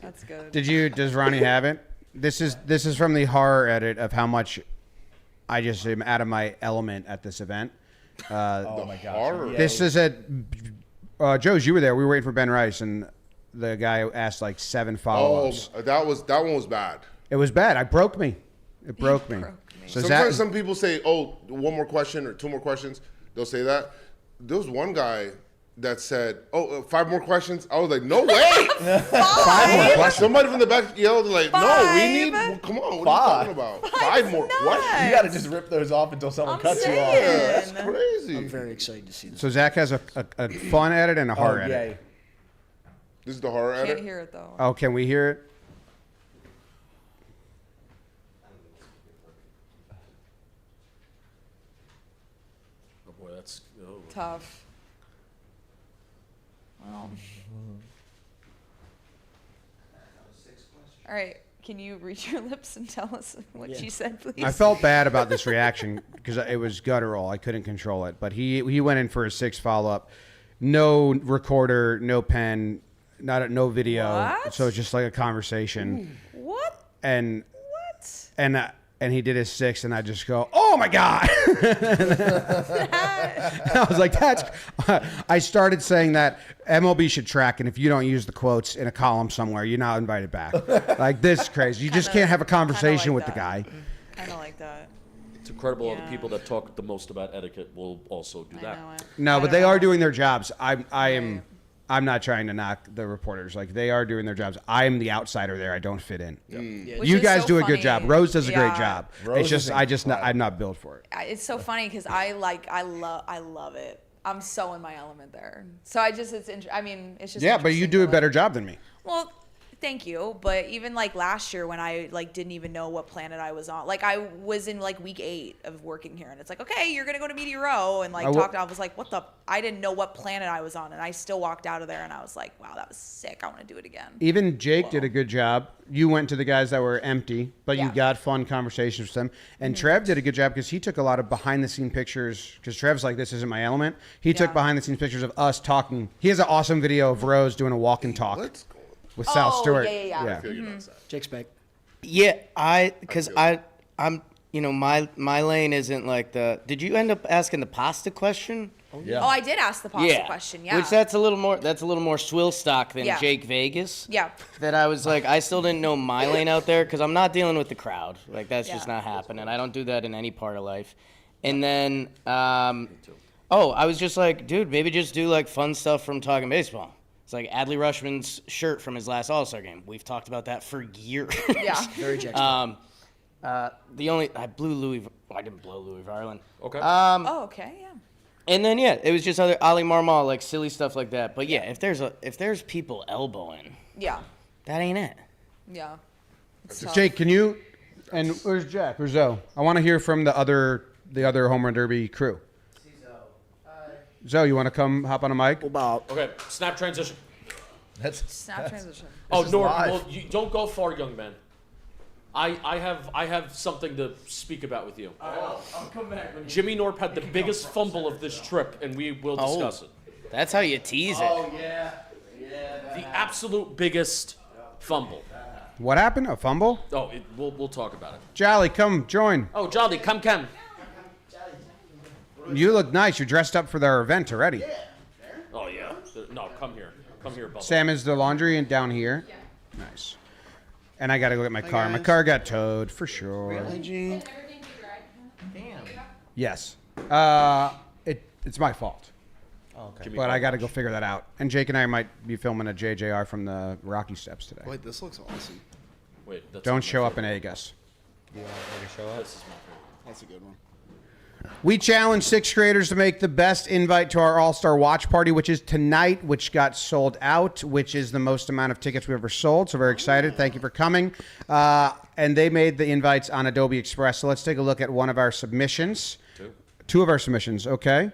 That's good. Does Ronnie have it? This is from the horror edit of how much I just am out of my element at this event. Oh my gosh. horror. Yeah. This is at Joe's. You were there. We were waiting for Ben Rice, and the guy asked like 7 Oh, follow-ups. that one was bad. It was bad. It broke me. It broke me. broke me. So Sometimes Zach, some people say, "Oh, one more question or 2 more questions." They'll say that. There was one guy that said, "Oh, 5 more questions." I was like, "No way!" 5 more questions. Somebody from the back yelled, "Like, no, we need. Five? Well, come on, what Five. are you talking about? 5 more nuts. questions? You got to just rip those off until someone I'm cuts you off. saying. That's crazy." I'm very excited to see this. So Zach has a fun edit and a Oh, horror edit. yay. This is the horror Can't edit. hear it though. Oh, can we hear it? Oh boy, that's. Oh. Tough. Well. All right. Can you read your lips and tell us what Yeah. she said, please? I felt bad about this reaction because it was guttural. I couldn't control it. But he went in for a 6 follow-up. No recorder, no pen, no video. What? So it's just like a conversation. What? And What? and he did his 6, and I just go, "Oh my god!" I was like, "That's." I started saying that MLB should track, and if you don't use the quotes in a column somewhere, you're not invited back. Like this is crazy. You just Kinda- can't have a conversation kinda with like the guy. Kind of like that. It's incredible how the Yeah. people that talk the most about etiquette will also do I that. know it. No, I but don't they know. are doing their jobs. I'm Right. not trying to knock the reporters. Like they are doing their jobs. I am the outsider there. I don't fit in. Yeah, Which You is guys so do a funny. good job. Rose does a great Yeah. job. Rose It's just is I'm not built for it. It's so funny because I love it. I'm so in my element there. So it's I mean, it's just Yeah, but you interesting do to, a better job than me. Well, Thank you. But even like last year when I like didn't even know what planet I was on, like I was in like week 8 of working here, and it's like, okay, you're gonna go to Meteor Row, and like I was like, what the? I didn't know what planet I was on, and I still walked out of there, and I was like, wow, that was sick. I want to do it again. Even Jake did a good job. You went to the guys that were empty, but you Yeah. got fun conversations with them. And Trev did a good job because he took a lot of behind-the-scene pictures. Because Trev's like, this isn't my element. He took Yeah. behind-the-scenes pictures of us talking. He has an awesome video of Rose doing a walk and talk Let's go. with Sal Oh, Stewart. yeah. Jake's back. Yeah, I'm my lane isn't like the. Did you end up asking the pasta question? Yeah. Oh, I did ask the pasta question. Yeah. Which that's a little more swill stock than Yeah. Jake Vegas. Yeah. That I was like, I still didn't know my lane out there because I'm not dealing with the crowd. Like that's just not happening. I don't do that in any part of life. And then, I was just like, dude, maybe just do like fun stuff from Talking Baseball. It's like Adley Rushman's shirt from his last All-Star game. We've talked about that for years. Yeah. Very Jake's I didn't blow Louis Varland. Okay. Oh, okay. Yeah. And then it was just other Ali Marmol, like silly stuff like that. But yeah, if there's people elbowing, Yeah. that ain't it. Yeah. It's tough. Jake, can you? And where's Jack? Where's Zoe? I want to hear from the other home run derby crew. Zoe, you want to come hop on a mic? Okay. Snap transition. Snap transition. Oh, is Norm, live. well, you don't go far, young man. I have something to speak about with you. I'll come back. Jimmy Norp had the biggest fumble of this trip, and we will discuss it. That's how you tease it. The absolute biggest fumble. What happened? A fumble? Oh, we'll talk about it. Jolly, come join. Oh, Jolly, come. You look nice. You're dressed up for their event already. Oh yeah. No, come here. Come here, Bubba. Sam is the laundry and down here. Nice. And I got to go get my car. My car got towed for sure. Can everything be dried? Yes. It's my fault. Jimmy But I Butler. got to go figure that out. And Jake and I might be filming a JJR from the Rocky Steps today. Wait, this looks awesome. Wait, that's Don't my show up favorite. in Aegis. This is my favorite. That's a good one. We challenged 6th graders to make the best invite to our All-Star Watch Party, which is tonight, which got sold out, which is the most amount of tickets we've ever sold. So very excited. Thank you for coming. And they made the invites on Adobe Express. So let's take a look at one of our submissions. Two of our submissions, okay?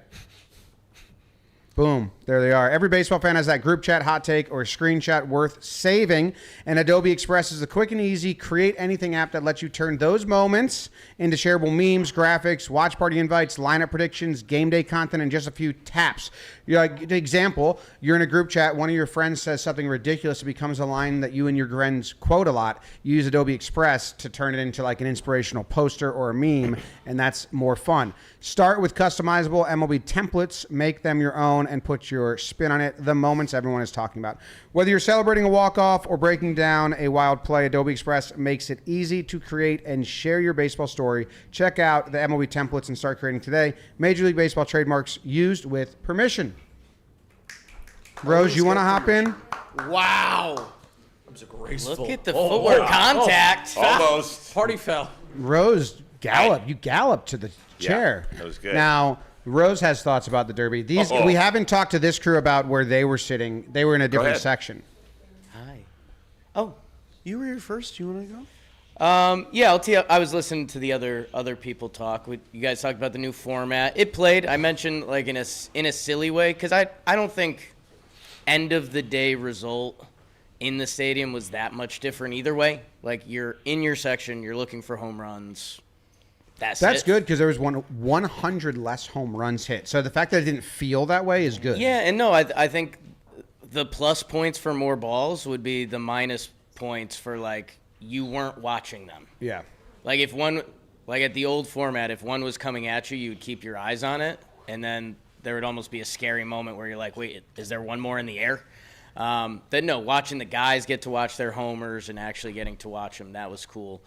Boom. There they are. Every baseball fan has that group chat, hot take, or screenshot worth saving. And Adobe Express is the quick and easy create anything app that lets you turn those moments into shareable memes, graphics, watch party invites, lineup predictions, game day content in just a few taps. Like, example, you're in a group chat, one of your friends says something ridiculous, it becomes a line that you and your friends quote a lot. You use Adobe Express to turn it into like an inspirational poster or a meme, and that's more fun. Start with customizable MLB templates, make them your own, and put your spin on it, the moments everyone is talking about. Whether you're celebrating a walk-off or breaking down a wild play, Adobe Express makes it easy to create and share your baseball story. Check out the MLB templates and start creating today. Major League Baseball trademarks used with permission. Rose, you want to hop in? Wow. That was a graceful. Look at the footwork contact. Almost. Party foul. Rose, gallop. You galloped to the chair. that was good. Now, Rose has thoughts about the Derby. These we haven't talked to this crew about where they were sitting. They were in a different ahead. section. Hi. Oh. You were here first. You want to go? Yeah, I'll tell you, I was listening to the other people talk. You guys talked about the new format. It played. I mentioned like in a silly way because I don't think end of the day result in the stadium was that much different either way. Like you're in your section, you're looking for home runs. That's it. good because there was 100 less home runs hit. So the fact that it didn't feel that way is good. Yeah, and no, I think the plus points for more balls would be the minus points for like you weren't watching them. Yeah. Like if one, like at the old format, if one was coming at you, you'd keep your eyes on it, and then there would almost be a scary moment where you're like, wait, is there one more in the air? Then no, watching the guys get to watch their homers and actually getting to watch them, that was cool.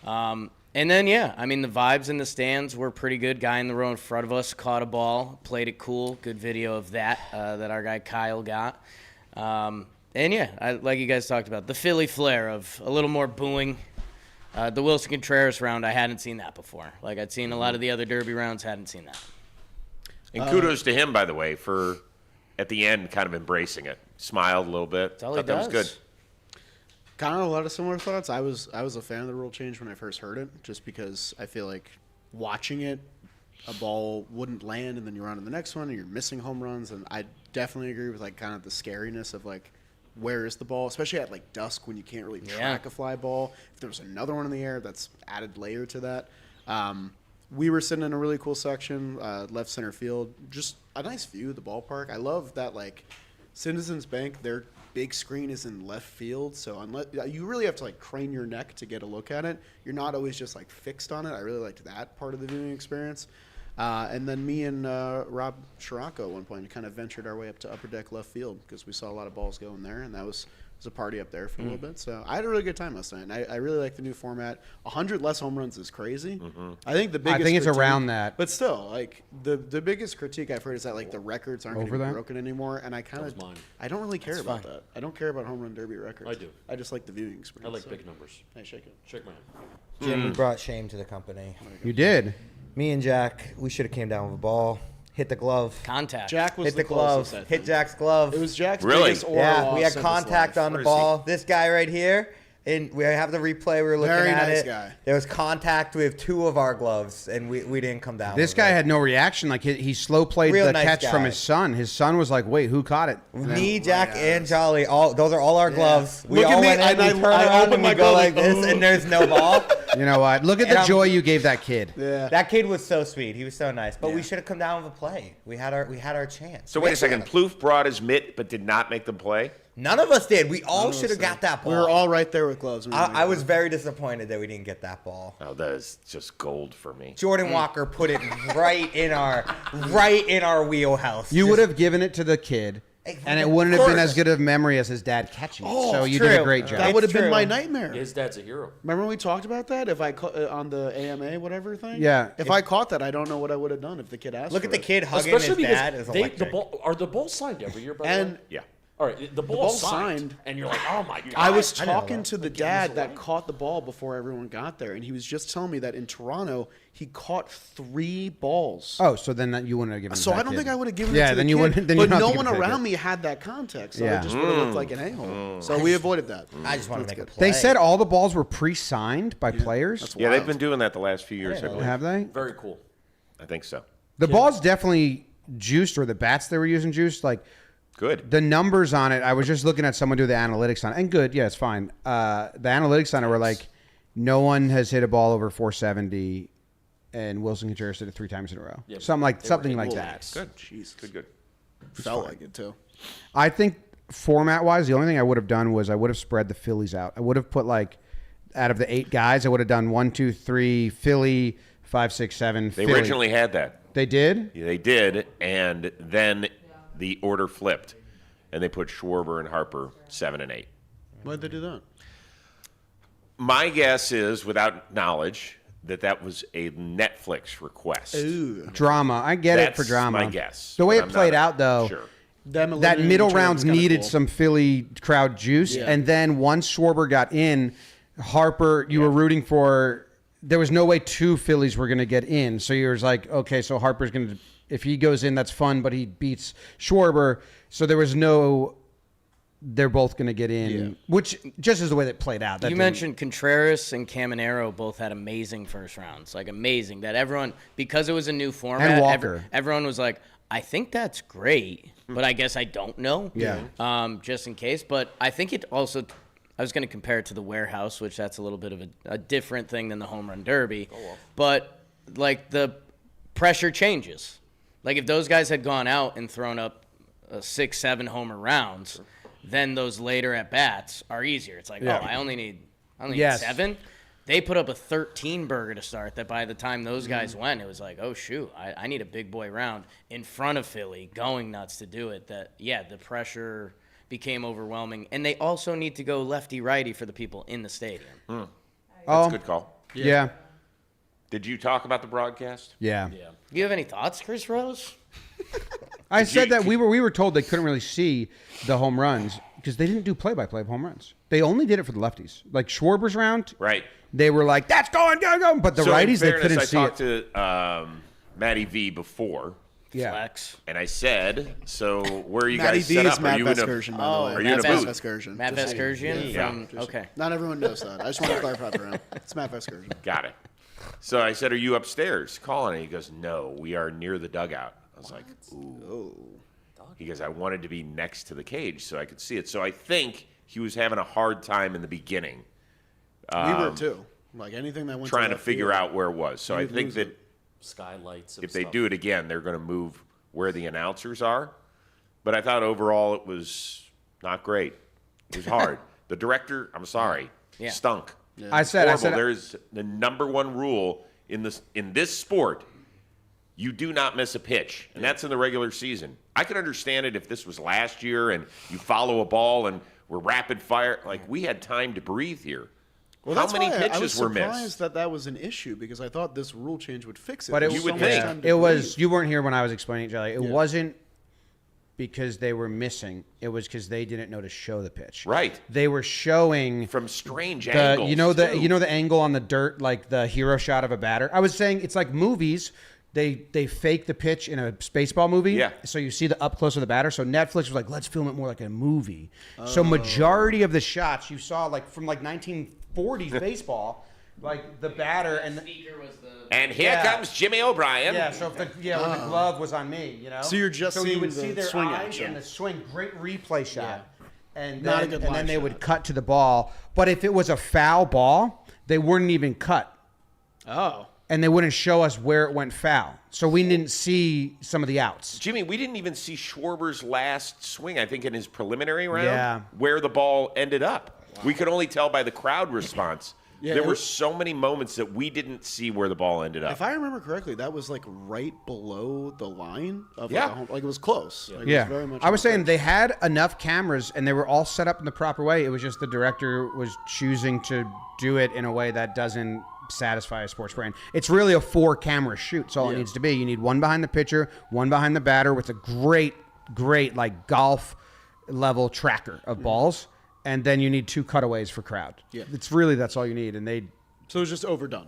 And then, yeah, I mean, the vibes in the stands were pretty good. Guy in the row in front of us caught a ball, played it cool. Good video of that that our guy Kyle got. And, yeah, like you guys talked about, the Philly flair of a little more booing. The Wilson Contreras round, I hadn't seen that before. Like, I'd seen a lot of the other Derby rounds, hadn't seen that. And kudos to him, by the way, for at the end kind of embracing it. Smiled a little bit. That's all he Thought that was does. good. Kind of a lot of similar thoughts. I was a fan of the rule change when I first heard it, just because I feel like watching it, a ball wouldn't land, and then you're on to the next one, and you're missing home runs. And I definitely agree with like kind of the scariness of like, where is the ball, especially at like dusk when you can't really track a fly ball. If there was another one in the air, that's added layer to that. We were sitting in a really cool section, left center field, just a nice view of the ballpark. I love that like Citizens Bank, their big screen is in left field, so unless you really have to like crane your neck to get a look at it, you're not always just like fixed on it. I really liked that part of the viewing experience. And then me and Rob Scirocco at one point kind of ventured our way up to upper deck left field because we saw a lot of balls going there, and that was a party up there for a little bit. So I had a really good time last night, and I really like the new format. 100 less home runs is crazy. I think the biggest it's critique- around that. But still, like the biggest critique I've heard is that like the records aren't going to Over be that? broken anymore, and I kind of I don't really care about that. I don't care about home run derby records. I do. I just like the viewing I experience. like so. big numbers. Hey, shake it. Shake my hand. Jim, we brought shame to the company. You did. Me and Jack, we should have came down with a ball, hit the glove, Contact. Jack was hit the closest, glove, I hit think. Jack's glove. It was Jack's Really? biggest oral Yeah, loss we had of his contact life. on the Where is he? ball. This guy right here, and we have the replay. We were looking Very at nice it. guy. There was contact. We have 2 of our gloves, and we didn't come down. This with guy it. had no reaction. Like he slow played Real the nice catch from guy. his son. His son was like, "Wait, who caught it?" And then- Me, Jack, and Jolly. Those are all our gloves. We Look at all me, went in. and We I- turn I around opened and my we go glove like like, this, and there's no ball. You know what? Look at And the I'm- joy you gave that kid. Yeah. That kid was so sweet. He was so nice. But we should have come down with a play. We had our chance. So wait a second. Plouffe brought his mitt but did not make the play. None of us did. We all should have got that ball. We were all right there with gloves. I was very disappointed that we didn't get that ball. Oh, that is just gold for me. Jordan Walker put it right in our wheelhouse. You Just- would have given it to the kid, and it wouldn't have been as good of a memory as his dad catching it. So you did a true. great job. That would have been true. my nightmare. His dad's a hero. Remember when we talked about that? If I on the AMA whatever thing. Yeah. If I caught that, I don't know what I would have done if the kid asked. Look for at the it. kid hugging his Especially dad. Is because the electric. ball are the balls signed every year. By the And way? Yeah. All right, the ball's ball's signed, signed. and you're like, oh my god. I was I know talking that. to the dad that caught the ball before everyone got there, and he was just telling me that in Toronto he caught 3 balls. Oh, so then you wouldn't have given. it So to that I don't kid. think I would have given Yeah, it to then the you kid. wouldn't. Then but you're not no giving one it to that around kid. me had that context, so Yeah. it just would have looked like an a-hole. So we avoided that. I just want to make a play. They said all the balls were pre-signed by players. Yeah, they've been doing that the last few years, I believe. Have they? Very cool. I think so. The balls definitely juiced, or the bats they were using juiced. Like Good. the numbers on it, I was just looking at someone do the analytics on it, and good, yeah, it's fine. The analytics on it were like, no one has hit a ball over 470, and Wilson Contreras did it 3 times in a row. Yeah, something like Cool. that. Good. Jeez. Good. Felt like it too. I think format-wise, the only thing I would have done was I would have spread the Phillies out. I would have put like, out of the 8 guys, I would have done 1, 2, 3 Philly, 5, 6, 7 They Philly. originally had that. They did? Yeah, they did, and then the order flipped, and they put Schwarber and Harper 7 and 8. Why'd they do that? My guess is, without knowledge, that was a Netflix request. Ooh. Drama. I get it That's for drama. my guess, The way but it I'm played not out, though, sure. Them that eliminating middle each other rounds was kinda needed cool. some Philly crowd juice. Yeah. And then once Schwarber got in, Harper, you were rooting for. There was no way 2 Phillies were going to get in. So you was like, okay, so Harper's going to. If he goes in, that's fun, but he beats Schwarber. So there was no. They're both going to get in, which just is the way that played out. That You didn't- mentioned Contreras and Caminero both had amazing first rounds, like amazing. That everyone, because it was a new format, And Walker. everyone was like, "I think that's great," but I guess I don't know. Yeah. Just in case, but I think it also. I was going to compare it to the Warehouse, which that's a little bit of a different thing than the Home Run Derby, but like the pressure changes. Like if those guys had gone out and thrown up 6, 7 homer rounds. Then those later at bats are easier. It's like, Yeah. oh, I only need Yes. 7. They put up a 13 burger to start. That by the time those guys went, it was like, oh shoot, I need a big boy round in front of Philly, going nuts to do it. That the pressure became overwhelming, and they also need to go lefty righty for the people in the stadium. That's Oh, a good call. yeah. Did you talk about the broadcast? Yeah. Do you have any thoughts, Chris Rose? I said that we were told they couldn't really see the home runs because they didn't do play-by-play of home runs. They only did it for the lefties. Like Schwarber's round, Right. they were like, "That's going, go, go!" But the So in righties, they fairness, couldn't I see talked it. to Matty V before, Yeah. Flex. And I said, so where are you Matty guys D set is up? Are Matt you in a, Vescursion, by the way. are you in a Matt booth? Vescursion. Matt Just- Vescursion? Yeah. Okay. Not everyone knows that. I just want to clarify for him. It's Matt Vescursion. Got it. So I said, are you upstairs calling? And he goes, no, we are near the dugout. I was like, ooh. He goes, I wanted to be next to the cage so I could see it. So I think he was having a hard time in the beginning. We were too. Like anything that went Trying to left figure field, out where it was. So you I would think lose that it. Skylights. And if they stuff. do it again, they're going to move where the announcers are. But I thought overall it was not great. It was hard. The director, I'm sorry, Yeah. stunk. I said, There's the number one rule in this sport. You do not miss a pitch, and that's in the regular season. I could understand it if this was last year and you follow a ball and we're rapid fire. Like, we had time to breathe here. Well, How that's many why I was pitches were surprised missed? that was an issue because I thought this rule change would fix it. But There's it, You would so much think. time to it was breathe. you weren't here when I was explaining it, Jelly. It wasn't because they were missing. It was because they didn't know to show the pitch. Right. They were showing From strange the angles. you know the too. you know the angle on the dirt, like the hero shot of a batter. I was saying it's like movies. They fake the pitch in a Spaceball movie. Yeah. So you see the up close of the batter. So Netflix was like, let's film it more like a movie. So majority of the shots you saw like from like 1940s baseball, like the batter and the, And here Yeah. comes Jimmy O'Brien. yeah. So if the when the glove was on me, you know. So you're just you seeing would the see their swing eyes action. and the swing. Great replay shot. And Not a then, good and live then they shot. would cut to the ball. But if it was a foul ball, they wouldn't even cut. Oh. And they wouldn't show us where it went foul. So we didn't see some of the outs. Jimmy, we didn't even see Schwarber's last swing, I think, in his preliminary round, Yeah. where the ball ended up. We could only tell by the crowd response. Yeah, there it were was- so many moments that we didn't see where the ball ended up. If I remember correctly, that was like right below the line of Yeah. like, a home, like it was close. Like, it Yeah. was very much I was on saying the they had enough cameras and they were all set up in the proper way. It was just the director was choosing to do it in a way that doesn't satisfy a sports brand. It's really a 4-camera shoot. That's all it needs to be. You need one behind the pitcher, one behind the batter with a great like golf level tracker of balls. And then you need 2 cutaways for crowd. Yeah. That's all you need. And they, So it was just overdone.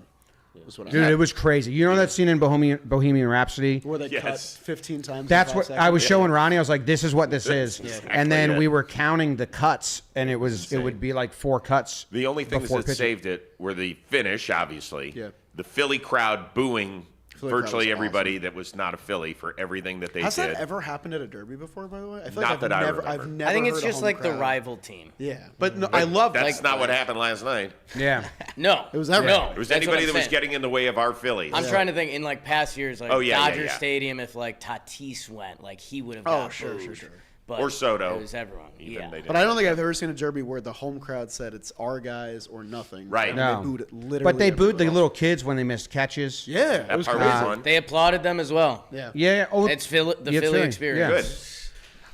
Was what I dude, heard. it was crazy. You know that scene in Bohemian Rhapsody? Where they cut Yes. 15 times. in That's 5 what seconds. I was showing Ronnie. I was like, "This is what this is," exactly and then it. we were counting the cuts, and it would be like 4 cuts. the only things before that pitching. saved it were the finish, obviously. Yeah. The Philly crowd booing Philly crowd virtually was everybody that was not a Philly for everything that they Has did. that ever happened at a derby before? By the way, I feel Not like that I I've remember. never. I think it's heard a just home like the crowd. rival team. Yeah, but no, I love That's that. not what happened last night. Yeah, No. It was everything. No. It was that's what anybody I'm that was saying. getting in the way of our Phillies. I'm trying to think in like past years, like Oh, yeah, yeah, Dodger yeah. Stadium, if like Tatis went, like he would have Oh, got sure, booed. sure, sure. But Or Soto. It was everyone. Even Yeah. they didn't. But I don't think I've ever seen a derby where the home crowd said it's our guys or nothing. Right. And No. They booed literally. but they booed the everybody. little kids when they missed catches. Yeah, That it was part crazy. was fun. They applauded them as well. Yeah. Yeah, oh, It's the yeah, Philly experience.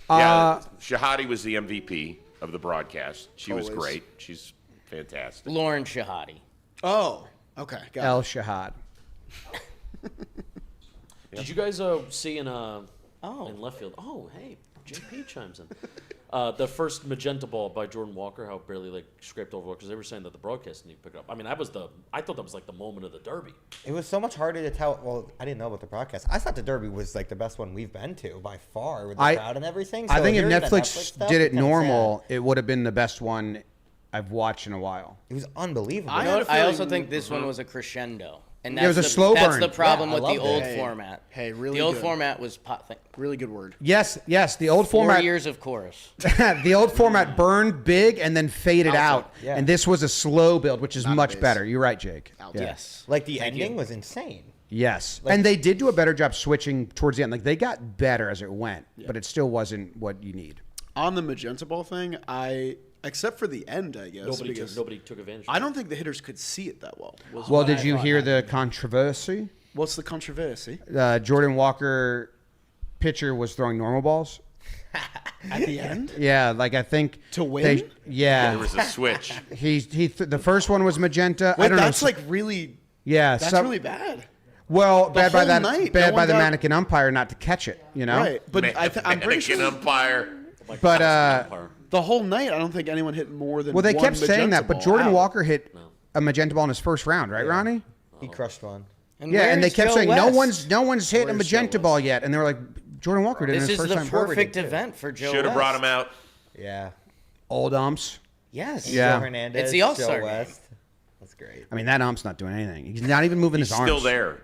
Good. Yeah, Uh, Shahadi was the MVP of the broadcast. She was Always. great. She's fantastic. Lauren Shahadi. Oh, okay. Got El it. Shahad. Did you guys see in left field? Oh, hey, JP chimes in. The first magenta ball by Jordan Walker, how it barely like scraped over because they were saying that the broadcast didn't pick it up. I mean, I thought that was like the moment of the Derby. It was so much harder to tell. Well, I didn't know about the broadcast. I thought the Derby was like the best one we've been to by far with the crowd and everything. I So think if hearing the Netflix stuff, did it it's kinda normal, sad. it would have been the best one I've watched in a while. It was unbelievable. I You know had what? a I also feeling- think this one was a crescendo. And Yeah, it that's was a slow That's burn. the problem Yeah, I with the loved old it. format. Hey, really The old good. format was Really good word. Yes, the old 4 format. years of chorus. The old format burned big and then faded out, Yeah. and this was a slow build, which is Not much base. better. You're right, Jake. Out. Yeah. Yes. Like the ending was insane. Yes, and they did do a better job switching towards the end. Like they got better as it went, but it still wasn't what you need. On the magenta ball thing, except for the end, I guess. because Nobody took advantage. I don't think the hitters could see it that well. was Well, what did I you thought hear happened. the controversy? What's the controversy? Jordan Walker pitcher was throwing normal balls. At the end? Yeah, like I think To win? There yeah, was a switch. the first one was magenta. I Wait, don't know. that's like really. yeah, That's some- really bad. well, bad by whole that night, bad no by one the got- mannequin umpire not to catch it. You know, Right, but I'm pretty Mannequin sure umpire. But the whole night, I don't think anyone hit more than. well, they one kept saying magenta that. But ball Jordan out. Walker hit a magenta ball in his first round, right, Ronnie? He crushed one. And Yeah, and they where's kept Joe saying West? no one's hit a Where's magenta Joe ball West? yet, and they were like, Jordan Walker did it This his is first the time. Perfect. perfect event for Joe Should have West. brought him out. Yeah. Old umps. Yes. Yeah. Joe Hernandez. It's the All-Star Joe game. West. That's great. I mean, that ump's not doing anything. He's not even moving He's his arms. still there.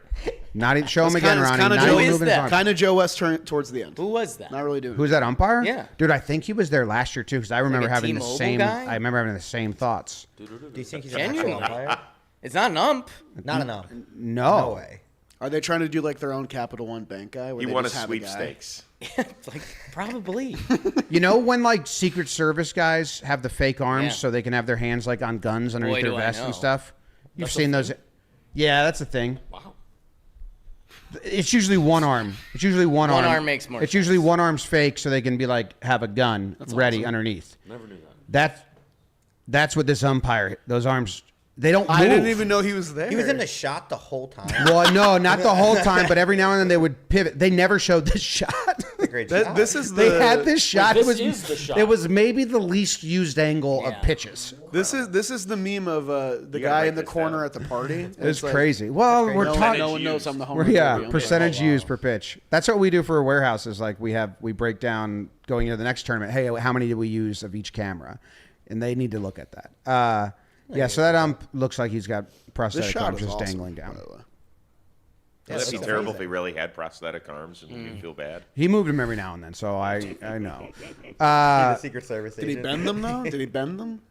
Not even show him It's again, kinda- it's Ronnie. kinda Not Joe- even Who is moving his that? arms. Kind of Joe West towards the end. Who was that? Not really doing. Who's that umpire? Yeah. Dude, I think he was there last year too, because I remember a having the T-Mobile same. guy? I remember having the same thoughts. Do you think he's an actual Genuinely. umpire? It's not an ump. Not enough. No. No way. Are they trying to do like their own Capital One bank guy? Where He they won a just have guy? sweepstakes. It's like probably. You know when like Secret Service guys have the fake arms Yeah. so they can have their hands like on guns underneath Boy, their do I vests and know. stuff? You've That's a seen those? Yeah, that's a thing. Wow. It's usually one arm. It's usually one arm. One arm makes more It's sense. usually one arm's fake so they can be like have a gun ready underneath. Never knew that. That's what this umpire. Those arms. They don't move. I didn't even know he was there. He was in the shot the whole time. Well, no, not the whole time, but every now and then they would pivot. They never showed this shot. a great shot. This is the. They had this shot. this it was is the shot. It was maybe the least used angle Yeah. of pitches. This is the meme of the gotta guy write in the this corner down. at the party. It's crazy. Well, we're No, talking. no one knows I'm the home We're, run yeah, derby. percentage used per pitch. That's what we do for a warehouse. Is like we break down going into the next tournament. Hey, how many did we use of each camera? And they need to look at that. Yeah, so that ump looks like he's got This prosthetic shot arms is just awesome, dangling down. by the way. Would that be that's terrible amazing. if he really had prosthetic arms and Mm. you feel bad? He moved him every now and then, so I know. The Secret Service Did he agent. bend them though? Did he bend them?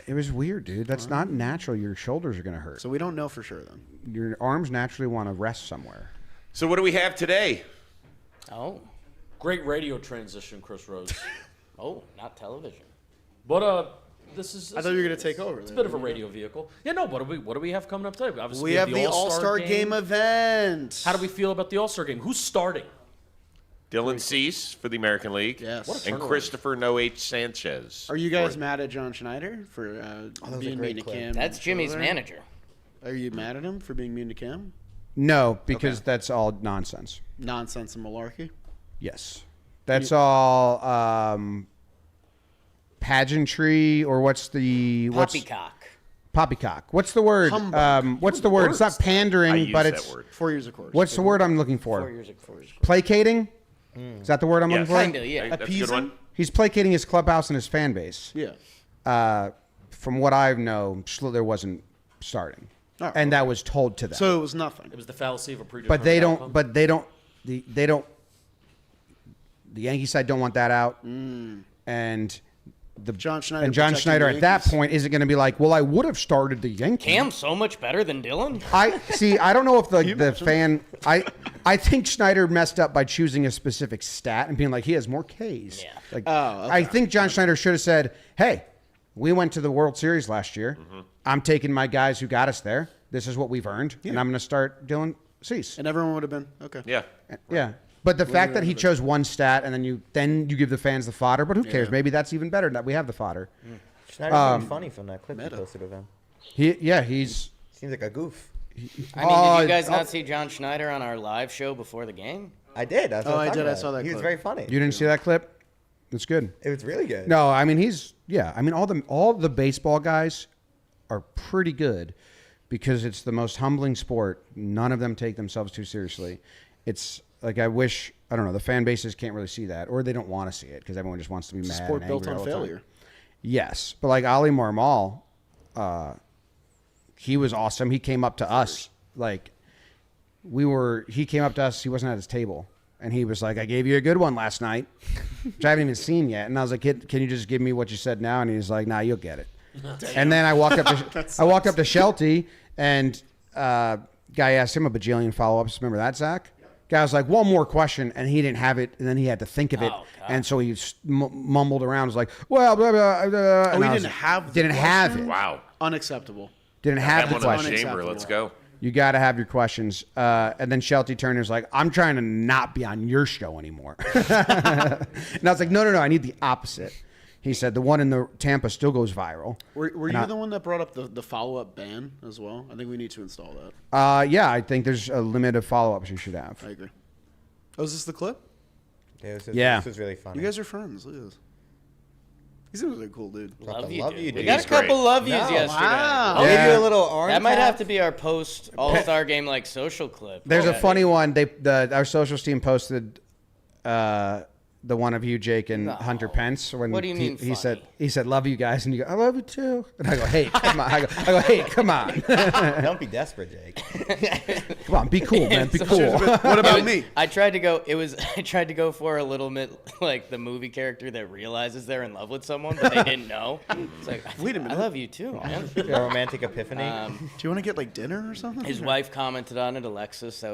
It was weird, dude. That's not natural. Your shoulders are gonna hurt. So we don't know for sure then. Your arms naturally want to rest somewhere. So what do we have today? Oh. Great radio transition, Chris Rose. Oh, not television. But this is. I thought you were gonna take over. It's a bit of a radio vehicle. Yeah, no. What do we have coming up today? Obviously, We have the All-Star game event. How do we feel about the All-Star game? Who's starting? Dylan Cease for the American League. Yes. What a And turnaround. Christopher No H. Sanchez. Are you guys mad at John Schneider for was a being great mean to clip. Cam? That's Jimmy's Schiller? manager. Are you mad at him for being mean to Cam? No, because that's all nonsense. Nonsense and malarkey. Yes, that's all pageantry or what's Poppycock. poppycock? What's the word? Humbug. What's the word? It's not I pandering, use but that it's word. 4 years of course. what's the word I'm looking for? 4 years ago. Placating. Is that the word I'm Yes. looking for? Kinda, yeah. That's a good Appeasing? one. He's placating his clubhouse and his fan base. Yeah. From what I know, Schiller wasn't starting, Oh, and that was told to them. So it was nothing. It was the fallacy of a predetermined but they don't. outcome. But they don't. They don't. The Yankee side don't want that out, and the John Schneider and John protecting Schneider the at that Yankees. point isn't going to be like, well, I would have started the Yankees. Cam's so much better than Dylan. I see. I don't know if the fan. I think Schneider messed up by choosing a specific stat and being like he has more Ks. Yeah. Like, Oh, okay. I think John Schneider should have said, "Hey, we went to the World Series last year. I'm taking my guys who got us there. This is what we've earned, and I'm going to start Dylan Cease." And everyone would have been okay. Yeah. Yeah. But the fact that he chose one stat and then you give the fans the fodder, but who cares? Maybe that's even better that we have the fodder. Schneider's pretty funny from that clip you posted of him. He's Seems like a goof. I mean, did you guys not see John Schneider on our live show before the game? I did. That's what Oh, I I was did. talking I about. saw that He was clip. very funny. You didn't see that clip? It's good. It was really good. No, I mean I mean all the baseball guys are pretty good because it's the most humbling sport. None of them take themselves too seriously. It's like I don't know, the fan bases can't really see that or they don't want to see it because everyone just wants to be mad. Sport and built angry on all the time. failure. Yes, but like Ali Marmal, he was awesome. He came up to us like he came up to us. He wasn't at his table. And he was like, I gave you a good one last night, which I haven't even seen yet. And I was like, can you just give me what you said now? And he's like, nah, you'll get it. And then I walked up to Shelty, and guy asked him a bajillion follow-ups. Remember that, Zach? Guy was like, one more question, and he didn't have it, and then he had to think of it. Oh, God. And so he mumbled around, was like, well, blah, blah, blah. Oh, he didn't have the Didn't have it. question? Wow. Unacceptable. Didn't have Have the one in the question. chamber. Let's go. You got to have your questions. And then Shelty turned and was like, I'm trying to not be on your show anymore. And I was like, no, I need the opposite. He said the one in the Tampa still goes viral. Were And you I- the one that brought up the follow-up ban as well? I think we need to install that. Yeah, I think there's a limit of follow-ups you should have. I agree. Oh, is this the clip? Yeah, Yeah. This was really funny. You guys are friends. Look at this. He seems like a cool dude. Love you, love dude. you, We dude. got a He's great. couple love yous No. yesterday. Wow. I'll Yeah. give you a little arm. That might tap. have to be our post All-Star game like social clip. There's a Yeah. funny one. Our socials team posted the one of you, Jake, and Hunter Pence. When What do you mean he said funny? love you guys, and you go, I love you too. And I go, hey, come on. I go, hey, come on. Don't be desperate, Jake. Come on, be cool, man. Be cool. What about me? I tried to go for a little bit like the movie character that realizes they're in love with someone, but they didn't know. It's like, Wait a minute. I love you too, man. A romantic epiphany. Do you want to get like dinner or something? His wife commented on it, Alexis.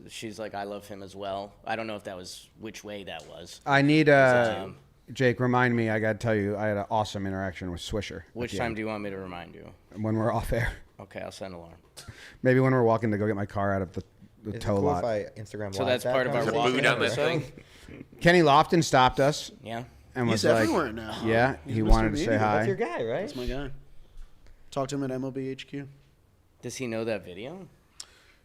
She's like, I love him as well. I don't know if that was which way that was. I need Jake, remind me. I got to tell you, I had an awesome interaction with Swisher. Which time do you want me to remind you? When we're off air. Okay, I'll send alarm. Maybe when we're walking to go get my car out of the Is it tow cool lot. if I Instagram So live that's that part of our Is it conversation? moving down this Or- thing? Kenny Lofton stopped us Yeah. and He's was like, everywhere now. yeah, He's he Mr. wanted to say Media. hi. That's your guy, right? That's my guy. Talk to him at MLB HQ. Does he know that video?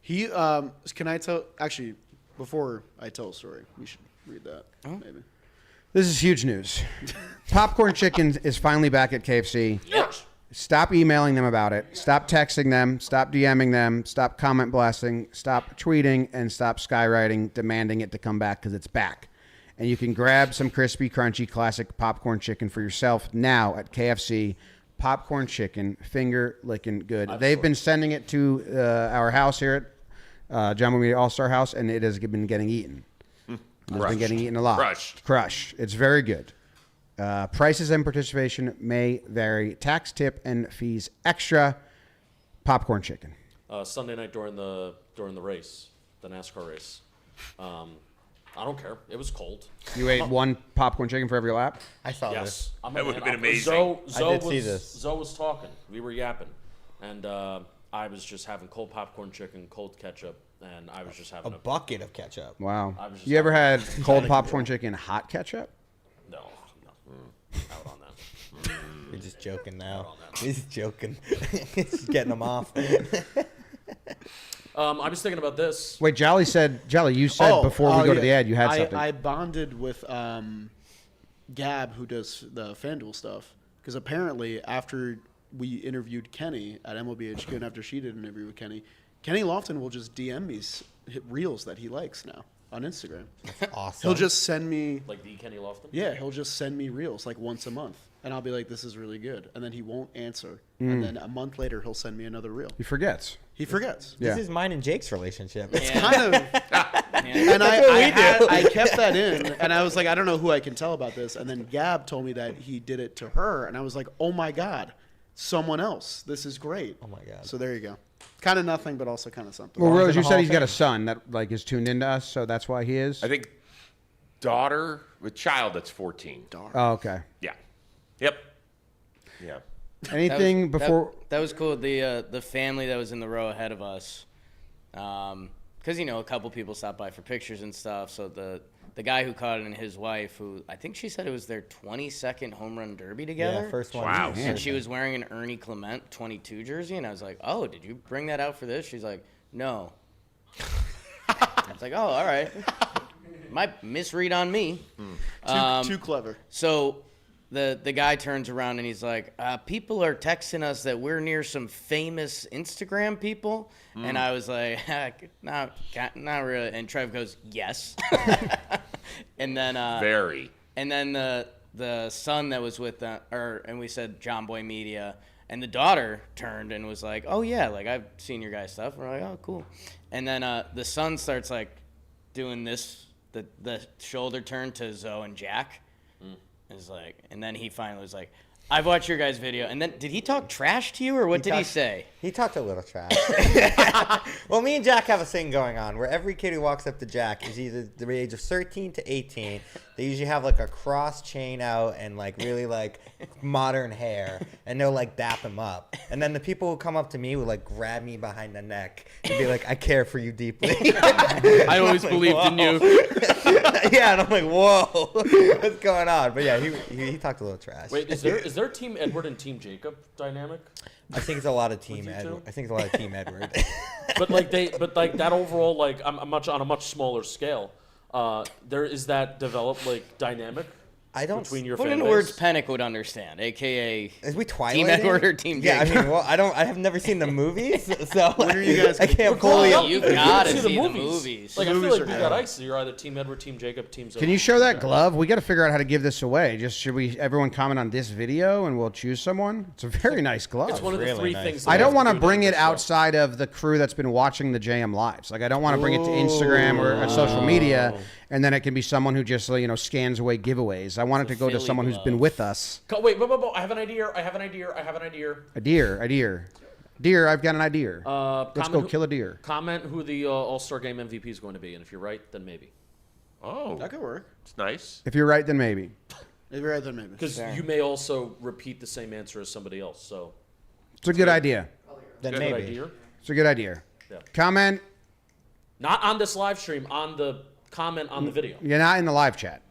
He can I tell? Actually, before I tell a story, we should read that. Maybe. This is huge news. Popcorn Chicken is finally back at KFC. Yes. Stop emailing them about it. Stop texting them. Stop DMing them. Stop comment blasting. Stop tweeting and stop skywriting demanding it to come back because it's back. And you can grab some crispy, crunchy, classic popcorn chicken for yourself now at KFC. Popcorn chicken, finger licking good. They've been sending it to our house here at John Media All-Star House, and it has been getting eaten. It's been getting eaten a lot. Crushed. It's very good. Prices and participation may vary. Tax, tip, and fees extra. Popcorn chicken. Sunday night during the race, the NASCAR race. I don't care. It was cold. You ate one popcorn chicken for every lap? I saw Yes. this. That would have been amazing. Zoe I did see this. Zoe was talking. We were yapping. And I was just having cold popcorn chicken, cold ketchup, and I was just A having bucket of ketchup. Wow. I was just You ever had having- cold popcorn chicken, hot ketchup? No. Out on that. You're just joking now. He's joking. He's getting them off. I was thinking about this. Wait, Jolly, you said before we go to the ad, you had something. I bonded with Gab, who does the FanDuel stuff, because apparently after we interviewed Kenny at MLB HQ and after she did an interview with Kenny Lofton will just DM me reels that he likes now on Instagram. Awesome. He'll just send me, Like the Kenny Lofton? yeah, he'll just send me reels like once a month. And I'll be like, this is really good. And then he won't answer. And then a month later, he'll send me another reel. He forgets. He forgets. Yeah. This is mine and Jake's relationship. It's kind of. And That's what we do. I kept that in, and I was like, I don't know who I can tell about this. And then Gab told me that he did it to her, and I was like, oh my God, someone else. This is great. Oh my God. So there you go. Kind of nothing, but also kind of something. Well, Belongs Rose, in you the said Hall he's of got a Fame. son that like is tuned into us, so that's why he is. I think daughter with child that's 14. Oh, okay. Yeah. Yep. Yeah. Anything before? That was cool. The family that was in the row ahead of us, because a couple people stopped by for pictures and stuff. So the guy who caught it and his wife, who I think she said it was their 22nd home run derby together. Yeah, first one. Wow. And she was wearing an Ernie Clement 22 jersey, and I was like, "Oh, did you bring that out for this?" She's like, "No." I was like, "Oh, all right." My misread on me. Too clever. So the guy turns around and he's like, people are texting us that we're near some famous Instagram people. And I was like, not really. And Trev goes, yes. And then Very. and then the son that was with and we said John Boy Media, and the daughter turned and was like, oh yeah, like I've seen your guys' stuff. We're like, oh cool. And then the son starts like doing this, the shoulder turn to Zoe and Jack. Is like, and then he finally was like, I've watched your guys' video. And then did he talk trash to you, or what did he say? He talked a little trash. Well, me and Jack have a thing going on where every kid who walks up to Jack is either the age of 13 to 18. They usually have like a cross chain out and like really like modern hair, and they'll like dap him up. And then the people who come up to me will like grab me behind the neck and be like, I care for you deeply. I always believed in you. Yeah, and I'm like, whoa, what's going on? But yeah, he talked a little trash. Wait, is there Team Edward and Team Jacob dynamic? I think it's a lot of Team you Edward. two? I think it's a lot of Team Edward. But like that overall, like I'm much on a much smaller scale. There is that developed like dynamic I don't. between your Put fan in base? words Pennick would understand, aka Is we Twilight? Team Edward or Team Yeah, I Jacob? mean, well, I have never seen the movies, so When are you guys I can't fully. Well, You if gotta didn't see the movies. Like I feel movies like are we got good. ice. You're either Team Edward, Team Jacob, Team Zoe. Can you show that glove? We got to figure out how to give this away. Just should we everyone comment on this video and we'll choose someone? It's a very nice glove. It's one of the Really three nice. things. that I we don't have want to do bring during it this show. outside of the crew that's been watching the JM lives. Like I don't want to bring it to Instagram or social media, and then it can be someone who just scans away giveaways. I want it to go to Philly someone who's been glove. with us. Wait, I have an idea. I have an idea. Deer. I've got an idea. Let's comment go who- kill a deer. Comment who the All-Star Game MVP is going to be, and if you're right, then maybe. Oh, That could work. it's nice. If you're right, then maybe. If you're right, then maybe. Because you may also repeat the same answer as somebody else. So It's a good idea. Then good maybe. idea. It's a good idea. Yeah. Comment. Not on this live stream. On the comment on the video. You're not in the live chat.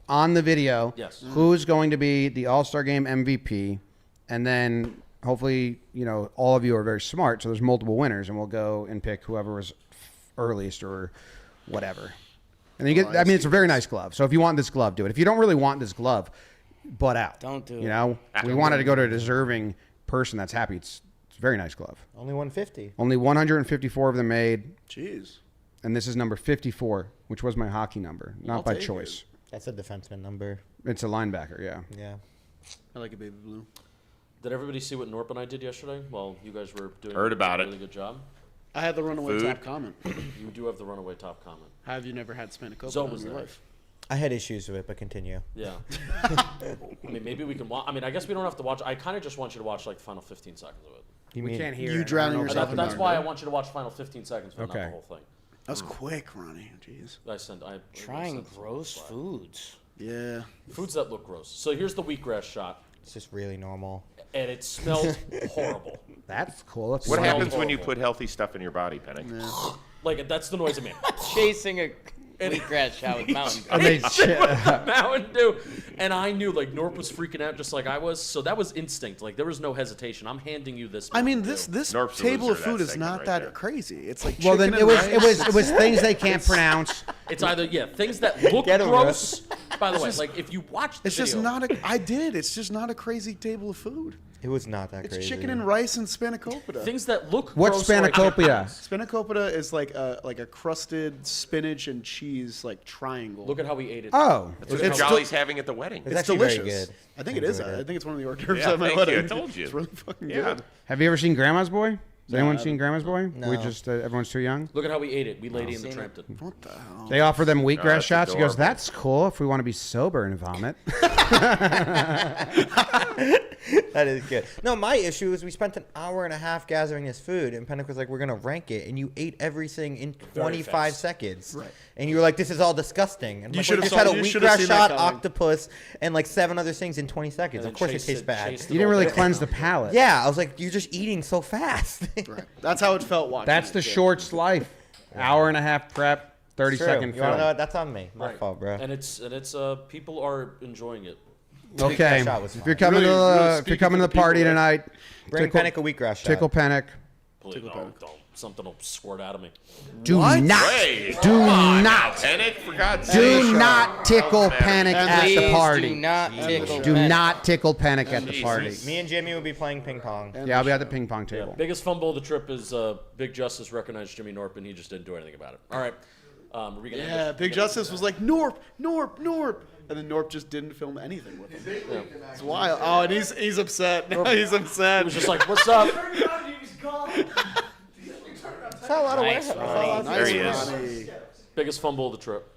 On the video, Yes. who's going to be the All-Star Game MVP, and then hopefully, all of you are very smart, so there's multiple winners, and we'll go and pick whoever was earliest or whatever. And you get, it's a very nice glove. So if you want this glove, do it. If you don't really want this glove, butt out. Don't do it. We wanted to go to a deserving person that's happy. It's a very nice glove. Only 150. Only 154 of them made, Jeez. and this is number 54, which was my hockey number, not I'll by take choice. That's a defenseman number. It's a linebacker, yeah. Yeah. I like a baby blue. Did everybody see what Norp and I did yesterday? Well, you guys were doing Heard about a it. really good job. I had the runaway Food. top comment. You do have the runaway top comment. Have you never had spanakopita Zoe in was your there. life? I had issues with it, but continue. Yeah. I mean, maybe we can watch. I mean, I guess we don't have to watch. I kind of just want you to watch like the final 15 seconds of it. You We mean can't hear You it. drowning I don't know if yourself I in can That's hear why it. I want you to watch the final 15 seconds, but not Okay. the whole thing. That was quick, Ronnie. Jeez. I Trying sent gross slide. foods. Yeah. Foods that look gross. So here's the wheatgrass shot, It's just really normal. and it smelled horrible. That's cool. That's What Smelled happens when you horrible. put healthy stuff in your body, Penny? Like that's the noise it made. Chasing a wheatgrass shot with Mountain Dew. I mean, shit. Mountain Dew, and I knew like Norp was freaking out just like I was. So that was instinct. Like there was no hesitation. I'm handing you this. I mean, Mountain this Dew. this Norp's the table loser of of that food is segment not right that there. crazy. It's like Well, then chicken it and was rice. it was things they can't pronounce. It's either things that look Get 'em, gross. By the way, like if you watch the It's just video, not a. I did. It's just not a crazy table of food. It was not that It's crazy. chicken and rice and spanakopita. things that look. What's gross are like- spanakopita? Spanakopita is like a crusted spinach and cheese like triangle. Look at how we ate it. Oh, That's what It's Jolly's having at the wedding. It's It's actually delicious. very good. I think it I is. enjoyed I it. think it's one of the hors d'oeuvres Yeah, at my thank you. wedding. I told you. It's really fucking Yeah. good. have you ever seen Grandma's Boy? Has anyone I seen Grandma's Boy? No. We just everyone's too young. Look at how we ate it. We Lady and the seen Tramp did. What the hell? They offer them wheatgrass that's shots. He goes, adorable. "That's cool if we want to be sober and vomit." That is good. No, my issue is we spent an hour and a half gathering this food, and Pennick was like, "We're gonna rank it," and you ate everything in 25 fast. seconds. Right. And you were like, "This is all disgusting." And You like, should've we just saw- had a you should've wheatgrass seen that shot, coming. octopus, and like 7 other things in 20 seconds. And Of then course, it chased tastes bad. chased You didn't all really day. cleanse the palate. Yeah, I was like, "You're just eating so fast." Right. That's how it felt watching. That's it, the yeah. shorts life. Hour and a half prep, 30 True. second You wanna know film. what? That's on me. My Right. fault, bro. And it's people are enjoying it. Okay, shot was if fine. you're coming Really- to really if you're speaking coming to to the the party people, tonight, Bring tickle, Pennick a wheatgrass shot. tickle Pennick. Please, don't. Something will squirt out of me. Do What? not, Hey, do come on now, not, Pennick, for God's do sake. not tickle Don't matter. Pennick And at Please the do party. not tickle Do Pennick. not tickle Pennick at the Jesus. party. Me and Jimmy will be playing ping pong. Yeah, I'll be at the ping pong Yeah, table. biggest fumble of the trip is Big Justice recognized Jimmy Norp and he just didn't do anything about it. All right. Are we gonna end Yeah, it? Big Justice was like Norp, and then Norp just didn't film anything with him. It's wild. Oh, and he's upset. Now he's upset. He was just like, "What's up?" Saw a lot of Nice, warehouse. Ronnie. There he is. Ronnie. Biggest fumble of the trip.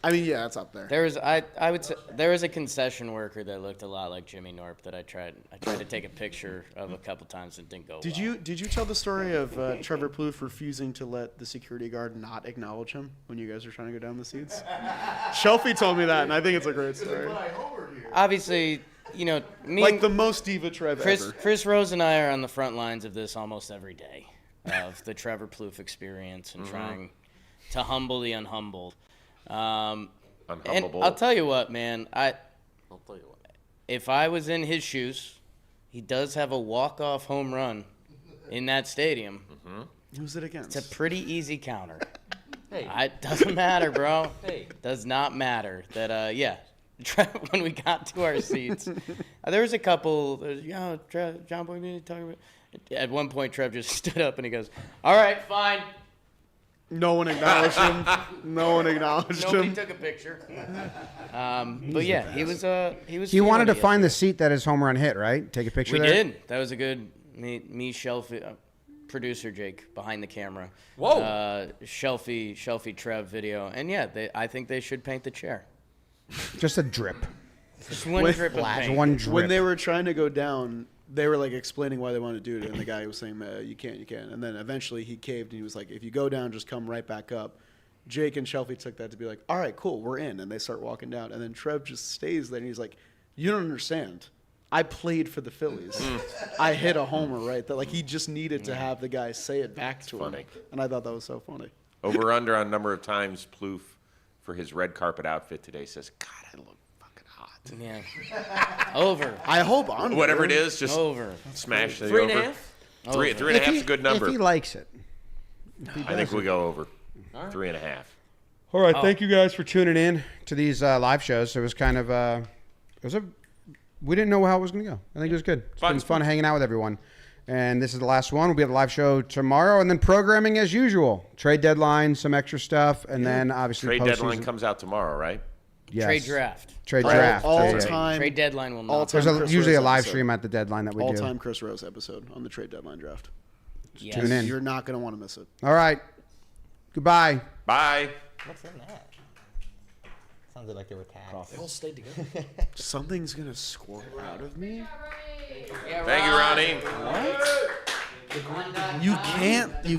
I mean, yeah, it's up there. There was I would say there was a concession worker that looked a lot like Jimmy Norp that I tried to take a picture of a couple times and didn't go. Did well. you tell the story of Trevor Plouffe refusing to let the security guard not acknowledge him when you guys were trying to go down the seats? Shelfie told me that, and I think it's a great story. Obviously, me Like and the most diva Trev ever. Chris Rose and I are on the front lines of this almost every day of the Trevor Plouffe experience and trying to humble the unhumbled. And Unhumbable. I'll tell you what, man. I'll tell you what. If I was in his shoes, he does have a walk-off home run in that stadium. Who's it against? It's a pretty easy counter. Hey. It doesn't matter, bro. Hey. Does not matter. That when we got to our seats, there was a couple. Trev, John Boy, me talking about. At one point, Trev just stood up and he goes, "All right, fine." No one acknowledged him. No one acknowledged Nobody him. took a picture. But yeah, he was. He wanted to feeling it find the yesterday. seat that his home run hit, right? Take a picture We there? did. That was a good me Shelfie, producer Jake behind the camera. Whoa. Shelfie Trev video, and yeah, I think they should paint the chair. Just a drip. Just one With drip of paint. One drip. When they were trying to go down, they were like explaining why they wanted to do it, and the guy was saying, you can't. And then eventually he caved, and he was like, if you go down, just come right back up. Jake and Shelfie took that to be like, all right, cool, we're in. And they start walking down. And then Trev just stays there, and he's like, you don't understand. I played for the Phillies. I hit a homer, right? That like he just needed to have the guy say it back to him. funny. And I thought that was so funny. Over under on number of times Plouffe for his red carpet outfit today says, God, I look fucking hot. Yeah. Over. I hope on Whatever it is, just Over. smash the 3.5? over. Three and a half is a good number. If he likes it. I think we go over. 3.5. All right, thank you guys for tuning in to these live shows. It was kind of we didn't know how it was going to go. I think it was good. It's been fun hanging out with everyone. And this is the last one. We'll be at the live show tomorrow, and then programming as usual. Trade deadline, some extra stuff, and then obviously Trade deadline postseason. comes out tomorrow, right? Yes. Trade draft. Trade draft. All Yeah, yeah. time. Trade deadline will not. All-time There's Chris usually a Rose live episode. stream at the deadline that we do. All-time Chris Rose episode on the trade deadline draft. Yes. Tune in. You're not going to want to miss it. All right. Goodbye. Bye. What's in that? Sounded like they were tags. They all stayed together. Something's going to squirt out of me. Thank you, Ronnie. You can't. You